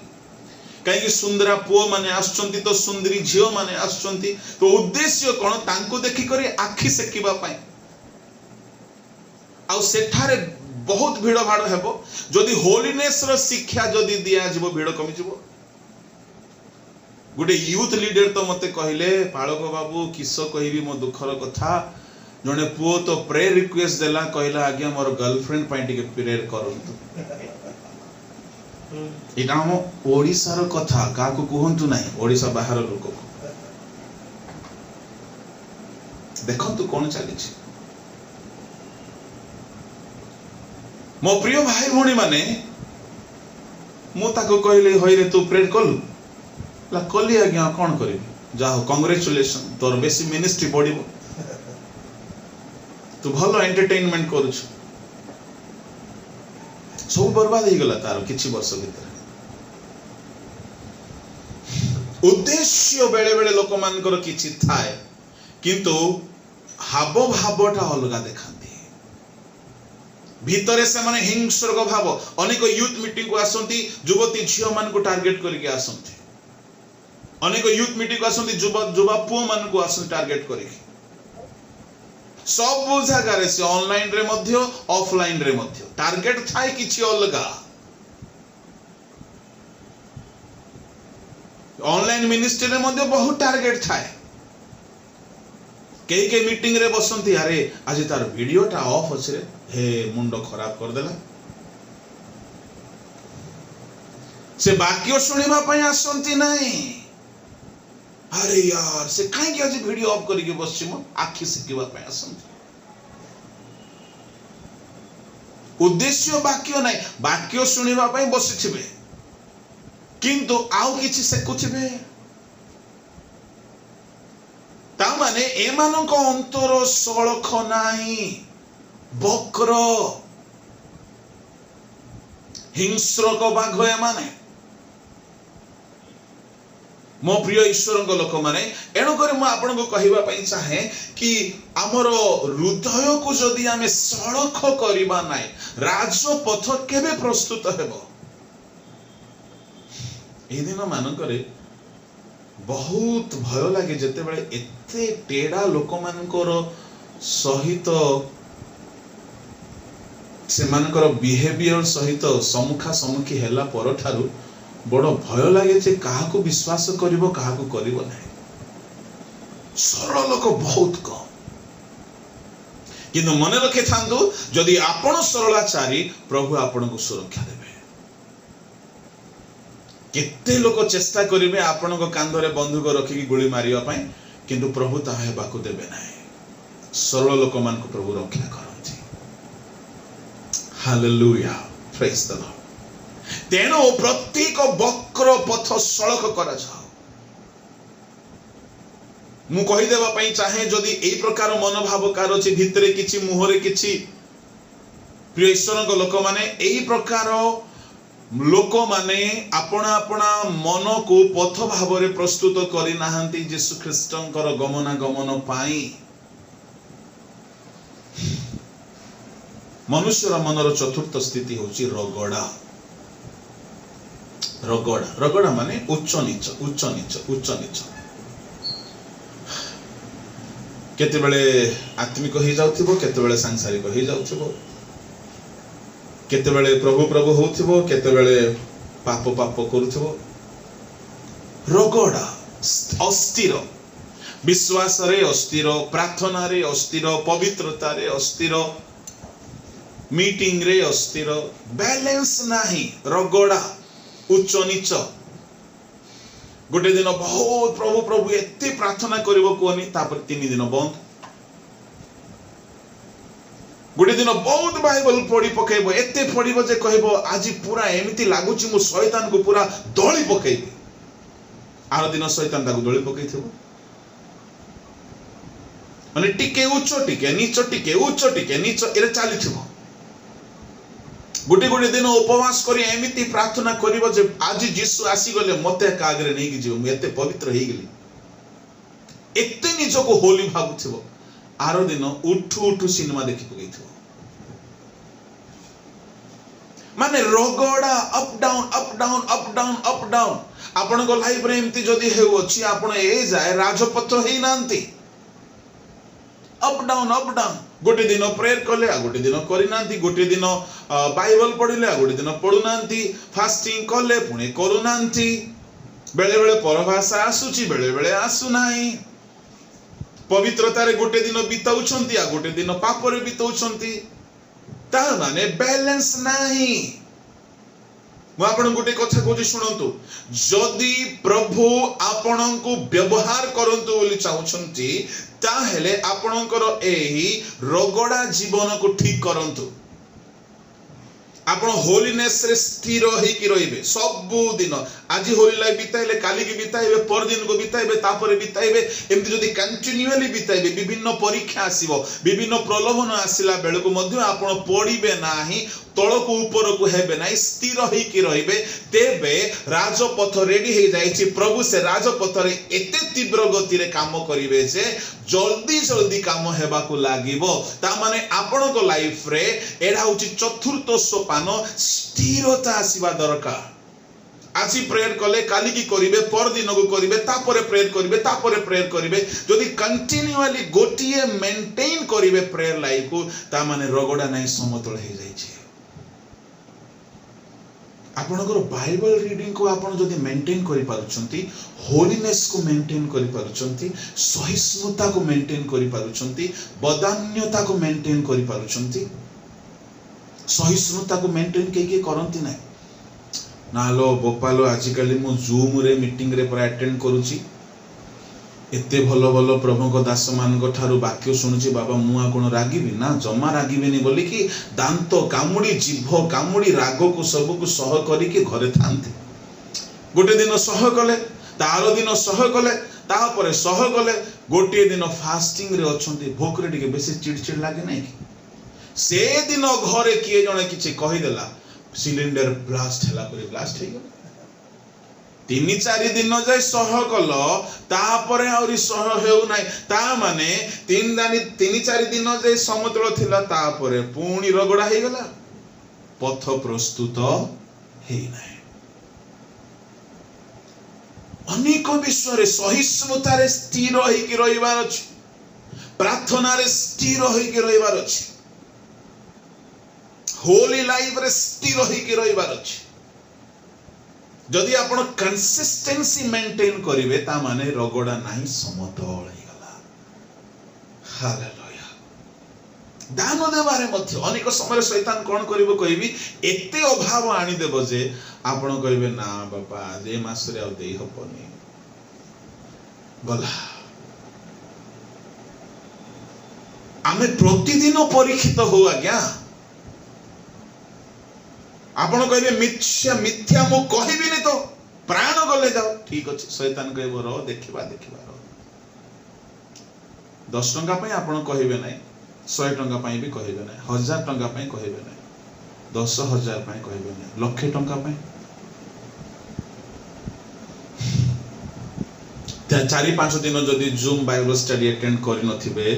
कहीं सुंदरा पुओ माने आछंती तो सुंदरी झियो माने आछंती तो उद्देश्य कोन? तांको देखि करी आखि सेकिबा पाए। आ सेठारे बहुत भीड़ भाड़ हेबो। जदि होलीनेस रो शिक्षा जदि दिया जिवो भीड़ कमी जिवो। गुटे यूथ लीडर तो मते कहिले पाळक बाबू किस कहिबी मो दुखर कथा। जने पुओ तो प्रेयर रिक्वेस्ट देला कहला आज्ञा मोर गर्लफ्रेंड पाई टिके प्रेयर करंतु। इटा हम ओडिसा रो कथा काको कहंतु नाही, ओडिसा बाहर लोक को देखंतु कोन चली छी। मो प्रिय भाई भौणी माने मु ताको कहले होय रे तू प्रेयर कलु ला कली आज्ञा कोन करबी जाहो कांग्रेचुलेशन तोर बेसी मिनिस्ट्री बढ़िबो तू भलो एंटरटेनमेंट करूछ। सब बर्बाद हो गला तार किछि वर्ष भीतर। उद्देश्य बेले बेले लोक मानकर किछि थाए किंतु हाव भावटा अलगा देखांती। भीतरे से माने हिंस्रक भाव। अनेक यूथ मीटिंग को आसंती युवती झियो मान को टार्गेट करके आसंती। अनेक यूथ मीटिंग को आसंती युवा पुओ मान को आसंती टार्गेट करके। सब जगह रे से ऑनलाइन रे मध्य ऑफलाइन रे मध्य टार्गेट थाए किछि अलगा। ऑनलाइन मिनिस्ट्री रे मध्य बहुत टार्गेट थाए। कई के मीटिंग रे बसंती अरे आज तार वीडियोटा ऑफ अछि रे हे मुंडो खराब कर देला। से वाक्य सुनिबा पई आसंती नाही। अरे यार से काहे कि आज वीडियो ऑफ करके बसछि म आखि सिकिबा पई आसंती। उद्देश्य वाक्य नाही, वाक्य सुनिबा पई बसिथिबे किंतु आउ किछि सेकुथिबे। ता माने एमानक अंतर सळख नाही, बक्र हिंस्रक बाघ एमाने। मो प्रिय ईश्वर लोक माने एणु करे मु आपन को कहिबा पई चाहे कि हमर हृदय को जदि आमे सळख करिबा नाही राजपथ केबे प्रस्तुत हेबो। ए दिन मानकरे बहुत भय लागे जते बेले एते टेड़ा लोक मानकर सहित से मानकर बिहेवियर सहित सम्मुखा सम्मुखी हेला पर ठारू बड़ भय लगे जे काहा को विश्वास करिवो काहा को करिवो नाही। सरल लोक बहुत कम किंतु मन रखे थांदु जदि आपण सरलाचारी प्रभु आपण को सुरक्षा देबे। केते लोक चेष्टा करिवे आपण को कांधरे बंदूक रखी गोली मारिया पई किंतु प्रभु ता हेबाकू देबे नाही। सरल लोक मान को प्रभु रक्षा करंती। Hallelujah, praise the lord. तेणु प्रत्येक वक्र पथ सड़क करा जाओ। मु कहि देबा पई चाहे जदि एई प्रकार मनोभाव कार अछि भितरे किछि मुहरे किछि प्रिय ईश्वरक लोक माने एई प्रकार लोक माने अपना अपना मन को पथ भाव रे प्रस्तुत करि नाहंती यीशु ख्रीष्टंकर गमनागमन पाई। मनुष्यर मनर चतुर्थ स्थिति होची रगड़ा। रगड़ा रगड़ा माने उच्च नीच उच्च नीच उच्च नीच केते बेले आत्मिक हो जाउथिबो केते बेले सांसारिक हो जाउथिबो केते बेले प्रभु प्रभु होउथिबो केते बेले पाप पाप करूथिबो रगड़ा अस्थिर विश्वास रे अस्थिर प्रार्थना रे अस्थिर पवित्रता रे अस्थिर मीटिंग रे अस्थिर बैलेंस नाही रगड़ा उच्च नीच गोटे दिन बहुत प्रभु प्रभु एते प्रार्थना करिवो कोनी तापर 3 दिन बंद गोटे दिन बहुत बाइबल पढ़ी पकेबो एते पढ़िबो जे कहबो आज पूरा एमिति लागुची मु शैतान को पूरा दळी पकेबी आरो दिन शैतान ताको दळी पकेइथिबो माने टिके उच्च टिके नीच एरे चालिथिबो गोटे गोटे दिन उपवास करी एमिति प्रार्थना करिवो जे आज यीशु आसी गले मते कागरे नै कि जीव मु एते पवित्र हेइ गेली एते निजको होली भाबुथिबो आरो दिन उठू उठू सिनेमा देखि पकेइथिबो माने रगड़ा अप डाउन आपण को लाइफ रे एमिति जदी हेउ अछि आपण ए जाय राजपथ हेइ नांती अप डाउन गोटे दिन प्रेयर कले आ गोटे दिन करि नांती गोटे दिन बाइबल पढिले आ गोटे दिन पढु नांती फास्टिंग कले पुणे करू नांती बेले बेले परभाषा आसुची बेले बेले आसु नाही पवित्रता रे गोटे दिन बिताउछंती आ गोटे दिन पाप रे बिताउछंती ता माने बैलेंस नाही मु आपण गोटे कथा कोजि सुनंतु जदि प्रभु आपण को व्यवहार करंतु बोली चाहुछंती ता हेले आपणकर एही रगड़ा जीवन को ठीक करंतु आपण होलीनेस रे स्थिर होई कि रहिबे सब दिन आज होली लाइफ बिताइले काली की बिताइबे पर दिन को बिताइबे तापरे बिताइबे एमति जदी कंटिन्यूअली बिताइबे विभिन्न परीक्षा आसीबो विभिन्न प्रलोभन आसिला बेले को मध्ये आपण पड़िबे नाही तळ को ऊपर को हेबे नाही स्थिर होई कि रहिबे तेबे राजपथ रेडी हे जाईछि प्रभु से राजपथ रे एते तीव्र गति रे काम करिवे जे जल्दी जल्दी काम हेबा को लागिबो ता माने आपण को लाइफ रे एडा होछि चतुर्थ सोपान स्थिरता आसीबा दरकार आज प्रेयर कले काली की करिवे पर दिन को करिवे तापरे प्रेयर करिवे जदि कंटिन्यूअली गोटिए मेंटेन करिवे प्रेयर लाइफ को ता माने रगड़ा नाही समतल हे जाईछि आपनकर बाइबल रीडिंग को आपण जदि मेंटेन करि पारुछंती होलीनेस को मेंटेन करि पारुछंती सहिष्णुता को मेंटेन करि पारुछंती बदान्यता को मेंटेन करि पारुछंती सहिष्णुता को मेंटेन के करंती नै नालो बोपालो आजिकली मु जूम रे मीटिंग रे पर अटेंड करूची एते भलो भलो प्रभु को दास मान को थारु वाक्य सुनुची बाबा मुआ कोन रागिबी ना जमा रागिबेनी बोली कि दांत कामुडी जिभ कामुडी राग को सब को सह करी कि घरे थांती गोटे दिन सह कले तारो दिन सह कले ता परे सह कले गोटे दिन फास्टिंग रे अछंती भोक रे टिके बेसी चिड़चिड़ लागे नै से दिन घरे किए जणे किछि कहि देला सिलिंडर ब्लास्ट हला परे ब्लास्ट हे गेला 3-4 दिन जाय सह कल तापरे आउरी सह हेउ नै ता माने 3-4 दिन जाय समतल थिला तापरे पुणी रगड़ा हे गेला पथ प्रस्तुत हे नै अनेक विश्व रे सहिष्णुता रे स्थिर होई कि रहिबार अछि प्रार्थना रे स्थिर होई कि रहिबार अछि होली लाइफ रे स्थिर होई कि रहिबार अछि जदि आपण कंसिस्टेंसी मेंटेन करिवे ता माने रगड़ा नाही समतल हे गला हालेलुया दान देबारे मध्य अनेक समय शैतान कोन करिवो कहबी एते अभाव आनी देबो जे आपण कहबे ना बाबा जे मास रे आ देई हपनी गला आमे प्रतिदिन परीक्षित हो आज्ञा आपण कहबे मिथ्या मु कहबी नि तो प्राण गले जाओ ठीक अछि शैतान कहबो रो देखिबा रो 10 टंका पई आपण कहबे नै 100 टंका पई भी कहबे नै 1000 टंका पई कहबे नै 10,000 पई कहबे नै लाख टंका पई 4-5 दिन जदि जूम बाइबल स्टडी अटेंड करि नथिबे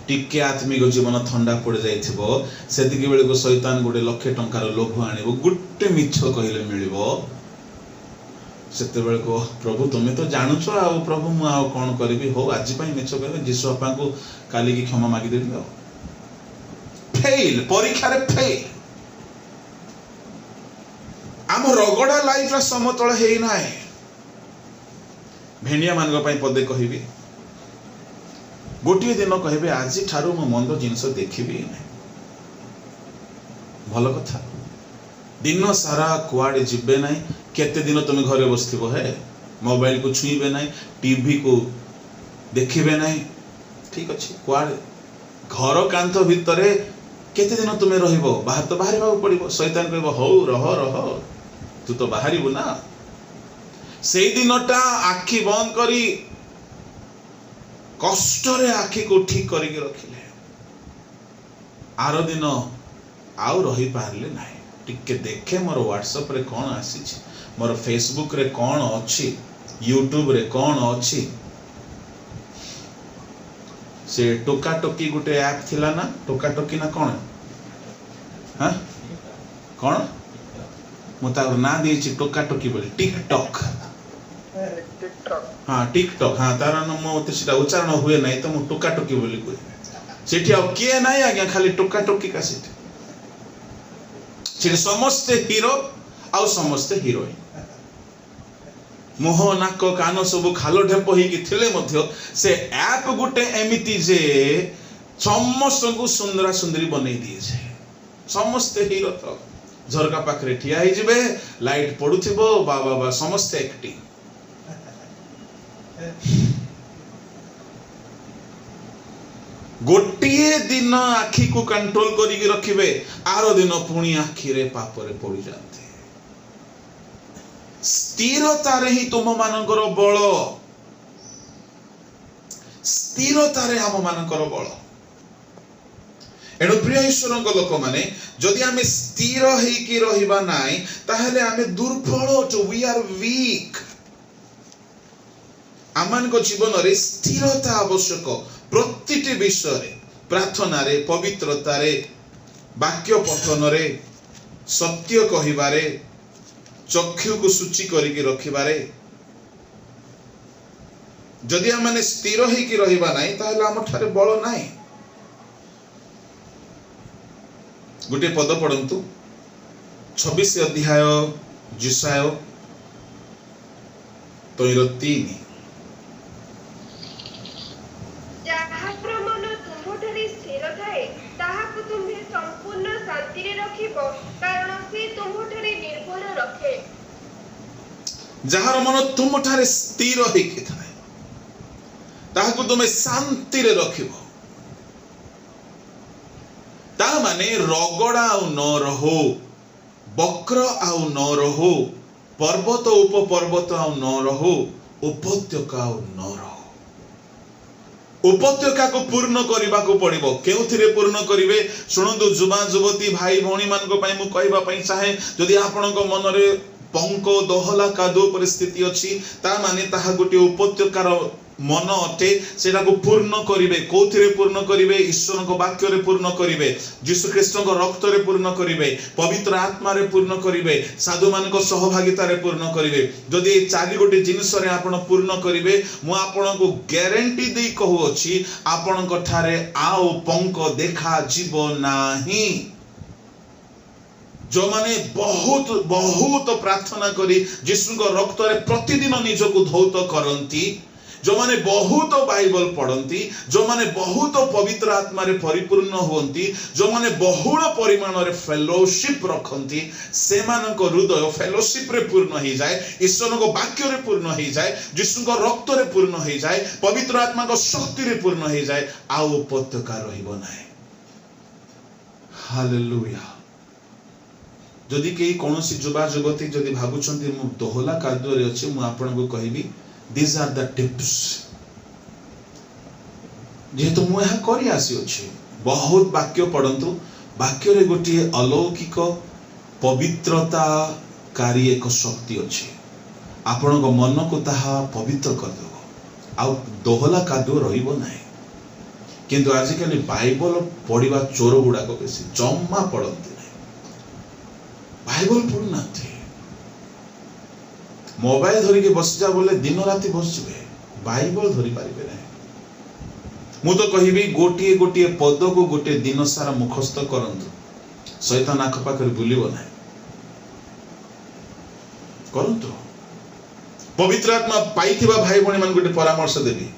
टिके आत्मिक जीवन ठंडा पड़ जाइथिबो सेतिकी बेले को शैतान गोटे 1,00,000 टंकार लोभ आनिबो गुट्टे मिछ कहिले मिलिबो सेते बेले को प्रभु तुम्हें तो जानूछ आ प्रभु मु आ कौन करी हो आज मिछ कह जीशु बापा को काली की क्षमा मागिदेवी आ फेल परीक्षा रे फेल आम रगड़ा लाइफ समतल है ना भेड़िया मान पदे कहबी गोटे दिन कहे आज ठारू मु मंद जिनस देखी ना भल कथा दिन सारा कुआड़े जीवे ना केते दिन तुम घरे बसथिबो है मोबाइल को छुईबे ना टीवी को देखिबे ना ठीक अच्छे कुआड़े घर कांथ भितर केते दिन तुम रहिबो बाहर तो बाहर पड़ो शैतान कहबो हौ रह रह तू तो बाहरिबु ना से दिनटा आखि बंद करी कष्ट रे आखि को ठीक करके रखिले आर दिन आउ रही पारले नाही टिके देखे मोर व्हाट्सएप रे कौन आसी मोर फेसबुक रे कौन अच्छी यूट्यूब रे कौन अच्छी से टोका टोकी गोटे ऐप थिला ना टोका टोकी ना कौन हाँ कौन मुझे ना दी टोका टोकी बोली टिकटॉक हाँ टिकटॉक हाँ तार मत उच्चारण हुए ना तो मुझे टोका टोकी बोली कहे सेठी अब किए ना आज्ञा खाली टोका टोकी का सेठी समस्ते हीरो आउ समस्ते हिरोइन मुह नाक कान सब खाल ढेप होते से ऐप गोटे एमिति जे समस्त को सुंदरा सुंदरी बनई दिए समस्ते हीरो तो झरका पाखरे ठिया ही जिबे लाइट पड़ुथिबो बाबा बा समस्ते एक्टिंग गोटिए दिन आखि को कंट्रोल करिक रखिबे आरो दिन पुणी आखि रे पाप रे पड़ी जाते स्थिरता रे ही तुम मानकर बल स्थिरता रे हम मानकर बल एणु प्रिय ईश्वर लोक माने जदि आमे स्थिर हेकी रहिबा नाई ताहले आमे दुर्बल वी आर वीक आमान को जीवन रे स्थिरता आवश्यक प्रतिटी विषय रे प्रार्थना रे पवित्रता रे वाक्य पठन रे सत्य कहिबारे चक्षु को सूची करिके रखिबारे जदि आमे स्थिर हेकी रहिबा नाई ताहले आम ठारे बल नाई गोटे पद पढ़ंतु 26 अध्याय जिसाय 3 जहार मन तुम ठारे स्थिर हेकी थाए ताहाकु तुमे शांति रे रखिबो ता माने रगड़ा आउ न रहो वक्र आउ न रहो पर्वत उप पर्वत आउ न रहो उपत्यका आउ न रहो उपत्यका को पूर्ण करबा को पड़िबो केउथिरे पूर्ण करिवे सुनंदु जुबा जुवती भाई भौणी मान को पई मु कहबा पई चाहे जदि आपनको मन रे पंक दोहला कादो परिस्थिति अछि ता माने ताहा गोटे उपत्यकार मन अटे सेटा को पूर्ण करिवे कोथिरे पूर्ण करिवे ईश्वर को वाक्य रे पूर्ण करिवे यीशु ख्रीष्ट को रक्त रे पूर्ण करिवे पवित्र आत्मा रे पूर्ण करिवे साधु मान को सहभागिता रे पूर्ण करिवे जदि चारि गोटे जिंस रे आपण पूर्ण करिवे मु आपण को ग्यारंटी देई कहू अछि आपण को ठारे आउ पंक देखा जीव नाही जो माने बहुत बहुत प्रार्थना करी यीशु को रक्त रे प्रतिदिन निज को धौत करंती जो माने बहुत बाइबल पढ़ती जो माने बहुत पवित्र आत्मा रे परिपूर्ण होती जो माने बहुल परिमाण रे फेलोशिप रखती से मान को हृदय फेलोशिप रे पूर्ण हो जाए ईश्वर को वाक्य रे पूर्ण हो जाए यीशु को रक्त रे पूर्ण हो जाए पवित्र आत्मा को शक्ति रे पूर्ण हो जाए आउ उपत्यका रहिबो नाही हालेलुया जदि कई कौन युवा युवती जदि भावुंट मु दोहला कार्य अच्छे मुझे आपन को कहबी दिस आर द टिप्स जेहेतु मु यह करी आसी अछि बहुत वाक्य पढ़ंतु वाक्य रे गोटे अलौकिक पवित्रता कारी एक शक्ति अछि आपन को मन को ताहा पवित्र कर देबो आ दोहला कार्य रहिबो नाही किंतु आजिकल बाइबल पढ़िबा चोर गुडा को बेसी जम्मा पढ़ंती बाइबल पढ़ुना मोबाइल धरिके बसिजा बोले दिन राति बसवे बाइबल धरी पारिबे ना। मु तो कहिबी गोटिए गोटिए पद को गोटे दिन सारा मुखस्त करंतु शैतान आख पाखरे बुलिबो ना करंतु। पवित्र आत्मा पाइथिबा भाई भणी मान गोटे परामर्श देबी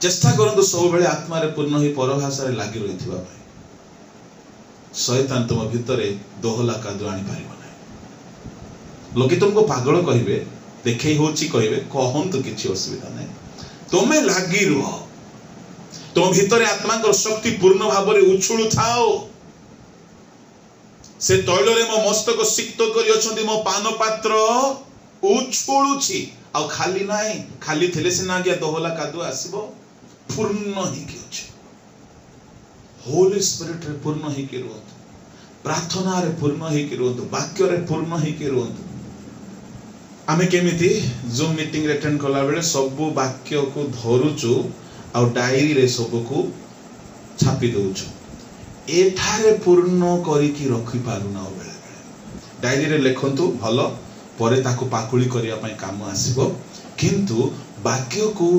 चेष्टा करंतु सब बेले आत्मा रे पूर्ण ही परभाषा रे लागि रहिथिबा भाई। शैतान तुम भितरे दोहला कादु आनी पारिबो ना। लोके तुमको पागल कहिबे देखै होची कहिबे कहंतु किछि असुविधा नै। तुमे लागि रुह तुम भितरे आत्मा को शक्ति पूर्ण भाव रे उछुळु थाओ। से तैल रे मो मस्तक सिक्त करि अछंती मो पान पात्र उछुळुछि आ खाली नाही खाली थेले सिना गया दोहला कादु आसीबो पूर्ण ही कि अछि। होली स्पिरिट रे पूर्ण ही कि रहंतु प्रार्थना रे पूर्ण ही कि रहंतु वाक्य रे पूर्ण ही कि रहंतु। आमे केमिति जूम मीटिंग रे अटेंड कला बेले सब वाक्य को धरुचु आ डायरी रे सब को छापी दउछु एठारे पूर्ण करी कि रखि पारु ना बेले बेले डायरी रे लेखंतु भलो परे ताको पाकुली करिया पई काम आसीबो किंतु वाक्य को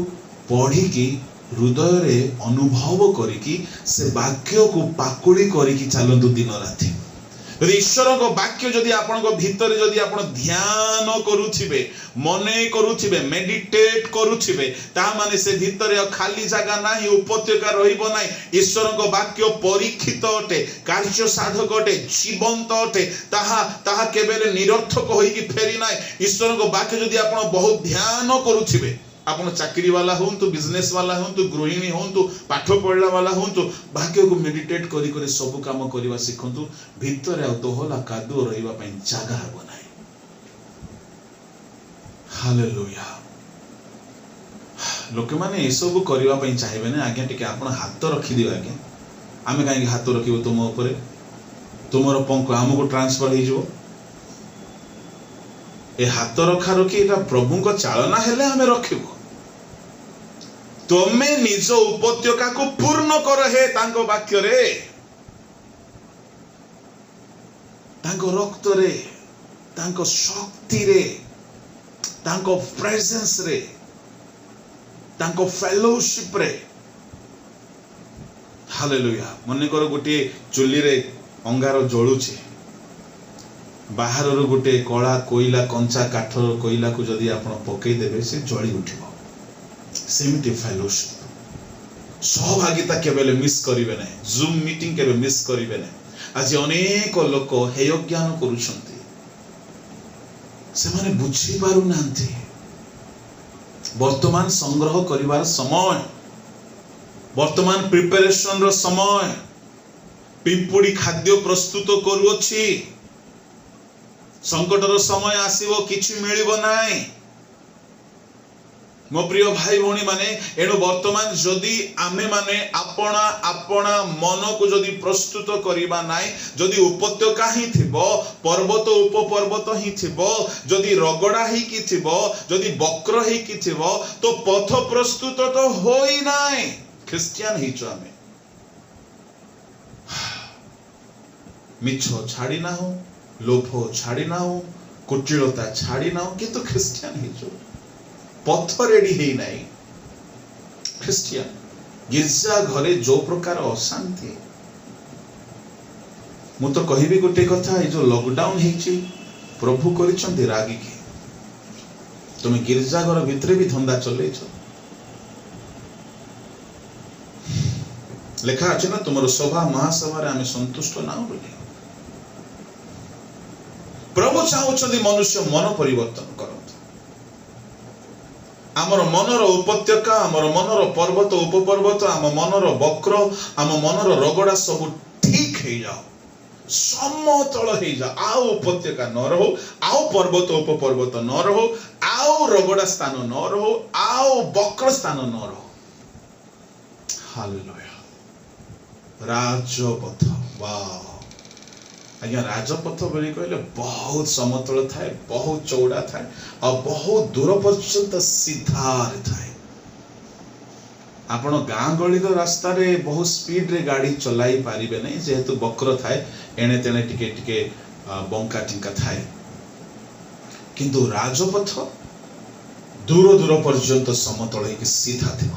पढ़ी कि हृदय रे अनुभव करी कि से वाक्य को पाकुली करी कि चलंतु दिन राति। यदि ईश्वर को वाक्य जदि आपण को भीतर जदि आपण ध्यान करूथिबे मने करूथिबे मेडिटेट करूथिबे ता माने से भीतर खाली जगह नाही उपत्यका रहिबो नाही। ईश्वर को वाक्य परीक्षित अटे कार्य साधक अटे जीवंत अटे ताहा केबेले निरर्थक होई कि फेरी नाही। ईश्वर को वाक्य जदि आपण बहुत ध्यान करूथिबे आपण चाकरी वाला होंतु बिजनेस वाला होंतु गृहिणी होंतु पाठ पढ़ला वाला होंतु वाक्य को मेडिटेट करी करी सब काम करबा सिखंतु भीतर आ दोहला कादु रहिबा पई जागा हबो नाही। हालेलुया। लोक माने ए सब करबा पई चाहेबे ने आज्ञा टिके आपण हाथ रखि दियो आज्ञा आमे काहे हाथ रखिबो तुम ऊपर तुमरो पंख हमको ट्रांसफर हे जिवो ए हाथ रखा रखी एटा प्रभु को चालना हेले हमें रखिबो। तुमे निज उपत्यका को पूर्ण कर हे तांको वाक्य रे तांको रक्त रे तांको शक्ति रे तांको प्रेजेंस रे तांको फेलोशिप रे। हालेलुया। मने कर गोटे चुल्ली रे अंगार जळुछि बाहर रो गोटे कला कोइला कंचा काठर कोइला को जदि आपण पकई देबे से जळी उठिबो सेमिति फेलोशिप सहभागिता केबेले मिस करिवे नै जूम मीटिंग केबे मिस करिवे नै। आज अनेक लोक हेय ज्ञान करूछंती से माने बुझी पारु नांती वर्तमान संग्रह करिवार समय वर्तमान प्रिपरेशन रो समय पिंपुड़ी खाद्य प्रस्तुत करूछि संकटर समय आसीबो किछि मिलिबो नाही। मो प्रिय भाई भौणी माने एणु वर्तमान जदि आमे माने आपणा आपणा मन को जदि प्रस्तुत करिबा नाही जदि उपत्यका ही थिबो पर्वत उपपर्वत ही थिबो जदि रगड़ा ही कि थिबो जदि वक्र ही कि थिबो तो पथ प्रस्तुत तो होई नाही। क्रिश्चियन ही छ आमे मिछो छाड़ी ना हो लोभ छाड़ी ना हो कुटिलता छाड़ी ना हो किंतु क्रिश्चियन ही जो पथ रेडी है नहीं। क्रिश्चियन गिरजा घरे जो प्रकार अशांति मु तो कहिबी गोटे कथा जो लॉकडाउन हेची प्रभु करिसंती रागी के तुम गिरजा घर भितरे भी धंदा चले छ लेखा अछि ना तुमरो सभा महासभा रे आमे संतुष्ट ना बोली। प्रभु चाहुछंती मनुष्य मन परिवर्तन करत आमर मनर उपत्यका आमर मनर पर्वत उपपर्वत आम मनर वक्र आम मनर रगड़ा सब ठीक हे जाओ समतल हे जा आउ उपत्यका न रहो आउ पर्वत उपपर्वत न रहो आउ रगड़ा स्थान न रहो आउ वक्र स्थान न रहो। हालेलुया। राजपथ वाह आज्ञा राजपथ बोली कहले बहुत समतल थाए बहुत चौड़ा थाए और बहुत दूर पर्यंत सीधा थाए। आपण गाँ गली रास्ता रे बहुत स्पीड रे गाड़ी चलाई पारिबे नहीं जेहेतु वक्र थाए एणे तेणे टिके टिके बंका टिंका थाए किंतु राजपथ दूर दूर पर्यंत समतल होइकि सीधा थी।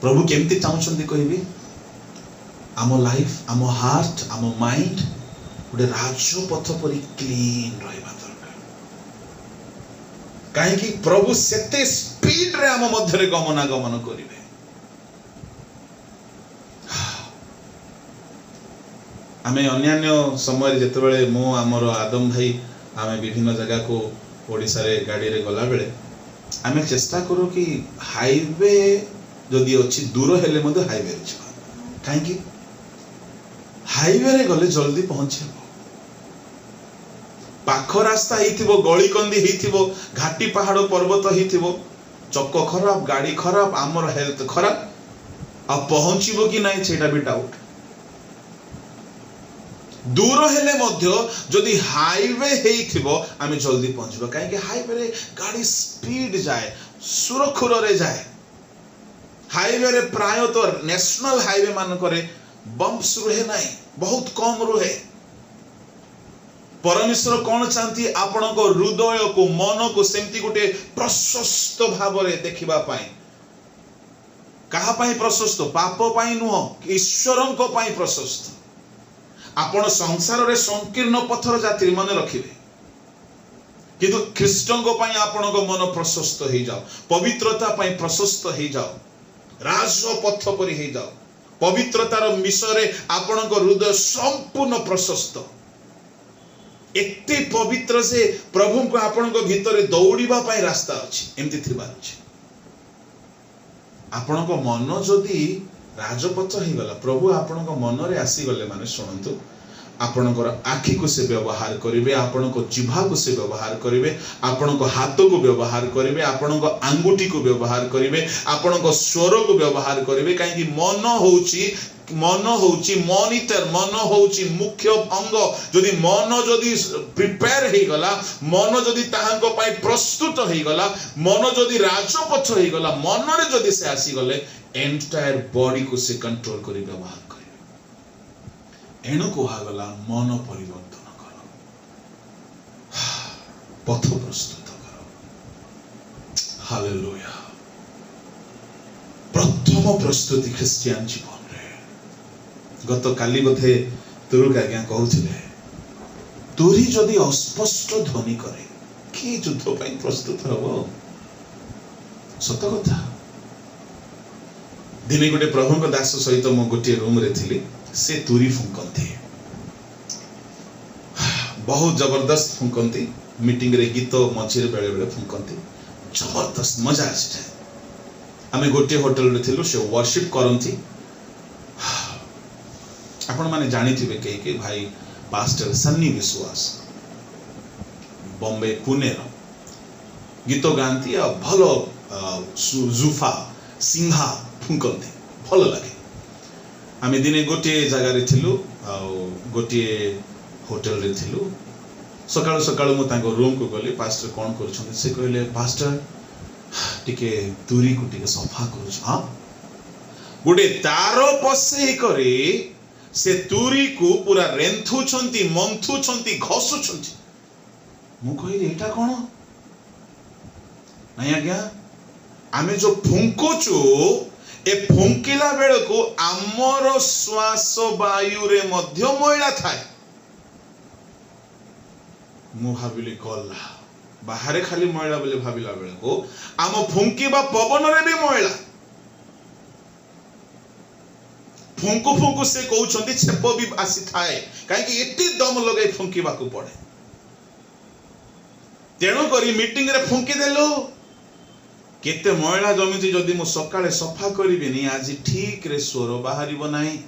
प्रभु केमती चाहूँगी कहबी आम लाइफ आम हार्ट आम माइंड गोटे राजपथ पर क्लीन रहा दरकार। कहीं प्रभु सेते स्पीड रे आम मध्य गमनागमन करेंगे। आमे अन्यान्य समय जितेबाला मो आमर आदम भाई आमे विभिन्न जगह को ओडिशा रे गाड़ी रे गला बेले आमे चेष्टा करू कि हाईवे जदि अच्छी दूर हेले मध्य हाईवे रे जावा। कहीं हाईवे रे गले जल्दी पहुंचे पाख रास्ता हिथिबो गली कंदी हिथिबो घाटी पहाड़ पर्वत हिथिबो चक खराब गाड़ी खराब आमर हेल्थ खराब आ पहुंचीबो कि नहीं सेटा भी डाउट। दूर हेले मध्य जदि हाईवे हेइथिबो आमे जल्दी पहुंचबो काहे हाईवे रे गाड़ी स्पीड जाए सुरखुर रे जाए। हाईवे रे प्राय तो नेशनल हाईवे मान करे बम्प्स रुहे नहीं बहुत कम रुहे। परमेश्वर कौन चाहती आपण को हृदय को मन को सेमती गोटे प्रशस्त भाव रे देखिबा पाई। कहा पाई प्रशस्त पाप पाई नुह ईश्वरन को पाई प्रशस्त। आपण संसार रे संकीर्ण पथर जाति मन रखिबे किंतु ख्रीष्टन को पाई आपण को मन प्रशस्त हो जाओ पवित्रता पाई प्रशस्त हो जाओ राजपथ परि हो जाओ पवित्रतार विषय रे आपण को हृदय संपूर्ण प्रशस्त एते पवित्र से प्रभु को आपण को भीतर दौड़ीबा पाई रास्ता अछि एमती थिबार अछि। आपण को मन जदि राजपथ ही गला प्रभु आपण को मन रे आसी गले माने सुनंतु आपणकर आखि को से व्यवहार करेंगे आपण को जिभा को से व्यवहार करेंगे आपण को हाथ को व्यवहार करेंगे आपण को आंगुठी को व्यवहार करेंगे आपण को स्वर को व्यवहार करेंगे कहीं मन होउची मॉनिटर मन होउची मुख्य अंग जदि मन जदि प्रिपेयर हे गला मन जदि ताहांको पाई प्रस्तुत हे गला मन जदि राजपथ हे गला मन रे जदि से आसी गले एंटायर बॉडी को से कंट्रोल करी व्यवहार करिवे। एणु कुहागला मन परिवर्तन कर पथ प्रस्तुत कर। हालेलुया। प्रथम प्रस्तुति ख्रिस्टियन जीवन रे गत काली बोधे तुरुक आज्ञा कहूथिले तुरी जदि अस्पष्ट ध्वनि करे कि युद्ध पई प्रस्तुत हबो। सत कथा दिने गोटे प्रभु दास सहित मो गोटे रूम रे थिली से तुरी फुंकती बहुत जबरदस्त फुंकती मीटिंग रे गीत मझे बेले बेले फुंकती जबरदस्त मजा आसी। आमे गोटे होटल रे थिलु से वर्शिप करंती आपण माने जानी थिबे के भाई पास्टर सन्नी विश्वास बॉम्बे पुणे रो गीत गांती आ भलो जुफा सिंहा फुंकती भल लगे। आमे दिने गोटे जगह रे थिलु आ गोटे होटल रे थिलु सकाळ सकाळ मु तांको रूम को गली पास्टर कोन करछन से कहले पास्टर टिके तुरी को टिके सफा करू। हां गोटे तारो पसे करे से तुरी को पूरा रेंथु छंती मंथु छंती घसु छंती। मु कहले एटा कोन नहीं आज्ञा आमे जो फुंकोचु ए फुंकिला बेल को आमर श्वास वायु रे मध्य मैला थाए। मु भाबिली गला बाहर खाली मैला बोले भाबिला बेल को आम फुंकीबा पवन रे भी मैला। फुंकु फुंकु से कहउछंती छेप भी आसी थाए काहे कि एटी दम लगे फुंकीबा को पड़े। तेणु करी मीटिंग रे फुंकी देलो केते मैला जमीची जदि मु सकाळे सफा करिबिनी आज ठीक रे स्वर बाहरिबो नाही।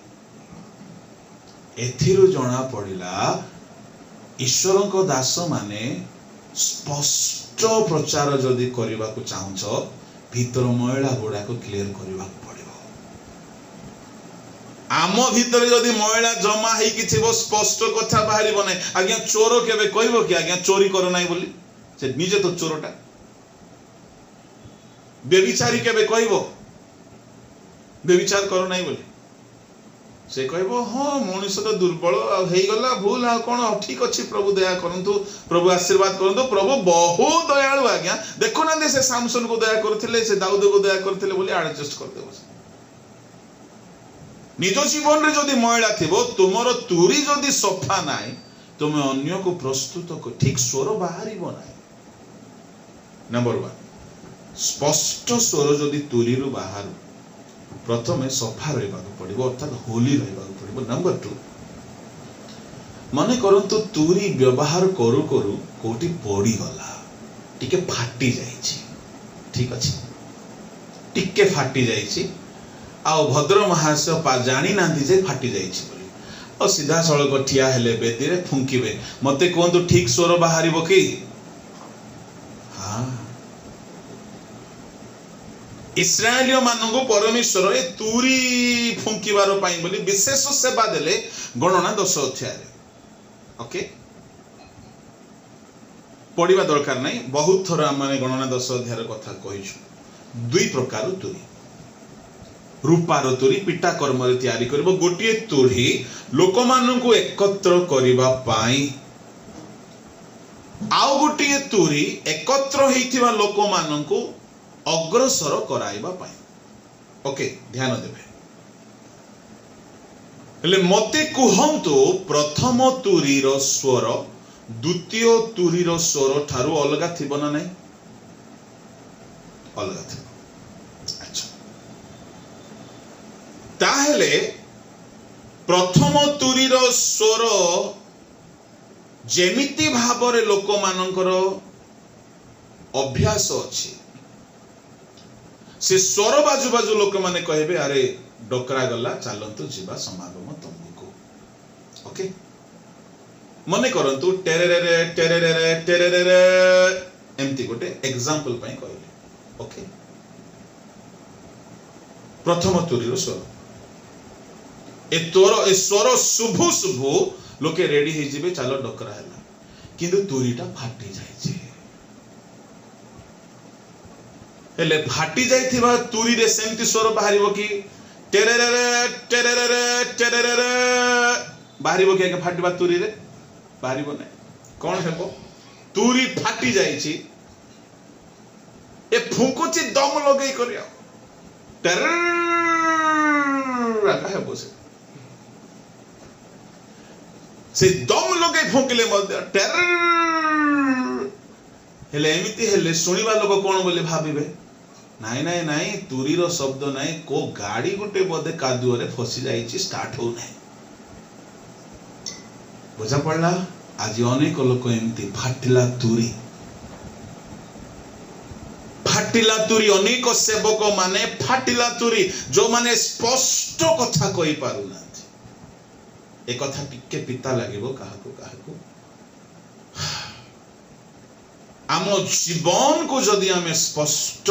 एथिरु जणा पड़िला ईश्वरन को दास माने स्पष्ट प्रचार जदि करबा को चाहूछ भीतर मैला गुडा को क्लियर करबा पड़िबो। आम भीतर जदि मैला जमा हेई कि थिबो स्पष्ट कथा बाहरिबो नाही। आज्ञा चोर केबे कहबो कि आज्ञा चोरी करो नाही बोली से निजे तो चोरटा। बेविचारी केबे कहबो बेविचार करो नाही बोली से कहबो हाँ मनुष्य तो दुर्बल गला भूल आ कौन ठीक अच्छी प्रभु दया करंतु प्रभु आशीर्वाद करंतु प्रभु बहुत दयालु आज्ञा देखो ना से सामसन को दया करथिले से दाऊद को दया करथिले बोली एडजस्ट कर देबो निज जीवन रे जदी महिला थिबो तुमरो तुरी जदी सफा नाय तुम अन्य को प्रस्तुत को ठीक स्वर बाहरिबो नाय नंबर 1 स्पष्ट स्वर जदी तुरी रु बाहर प्रथमे सफा रहिबा पड़िबो अर्थात होली रहिबा पड़िबो नंबर 2 माने करंतु तुरी व्यवहार करू करू कोठी पड़ी गला टिके फाटी जाईछि ठीक अछि टिके फाटी जाईछि आ भद्र महाशय पा जानी नांदी जे फाटी जाईछि बोली और सीधा सड़क ठिया हेले बेदी रे फुंकीबे मते कोंतु ठीक स्वर बाहरिबो की हां इस्राएलियो मानंगो परमेश्वर ए तुरी फुंकीबार पाई बोली विशेष सेवा देले गणना 10 अध्याय ओके पढ़िबा दरकार नहीं बहुत थोड़ा माने गणना 10 अध्याय कथा कहिछु दुई प्रकार तुरी रूपार तुरी पिटा कर्म रे तयारी करबो गोटिए तुरी लोक मानंगो एकत्र करिबा पाई आउ गोटिए तुरी एकत्र हेइथिबा लोक मानंगो अग्रसर कराइबा पाई ओके ध्यान देबे हेले मते कुहंतु प्रथम तुरी रो स्वर द्वितीय तुरी रो स्वर ठारू अलगा थिबो ना नहीं अलगा थिबो अच्छा ताहेले प्रथम तुरी रो स्वर जेमिति भाबरे लोक मानकर अभ्यास अछि से स्वर बाजू बाजू लोक माने कहबे अरे डकरा गला चलंतु जीवा समागम तमको ओके मने करंतु टेरेरे एमती गोटे एग्जांपल पई कहले ओके प्रथम तुरी रो स्वर ए स्वर शुभु शुभु लोके रेडी हे जिबे चलो डकरा हला किंतु तुरीटा फाटी जाय छै हेले फाटी जाइथिबा तुरी रे सेमति स्वर बाहरिबो की टेरेरे बाहरिबो की फाटिबा तुरी रे बाहरिबो नै कोन हेबो तुरी फाटी जाइछि ए फुंकुची दम लगै करिया टेर राका हेबो से दम लगै फुंकले मध्य टेर हेले एमिति हेले सुनिबा लोक कोन बोले भाबिबे नाई नाई नाई तुरी रो शब्द नाई को गाड़ी गुटे बोधे कादुओ रे फसी जाईची स्टार्ट हो नै बुझा पड़ला आज अनेक लोक एमती फाटिला तुरी अनेक सेवक माने फाटिला तुरी जो माने स्पष्ट कथा कहि पारु ना ए कथा टिके पिता लागिबो काहाकू आम जीवन को जदि आम स्पष्ट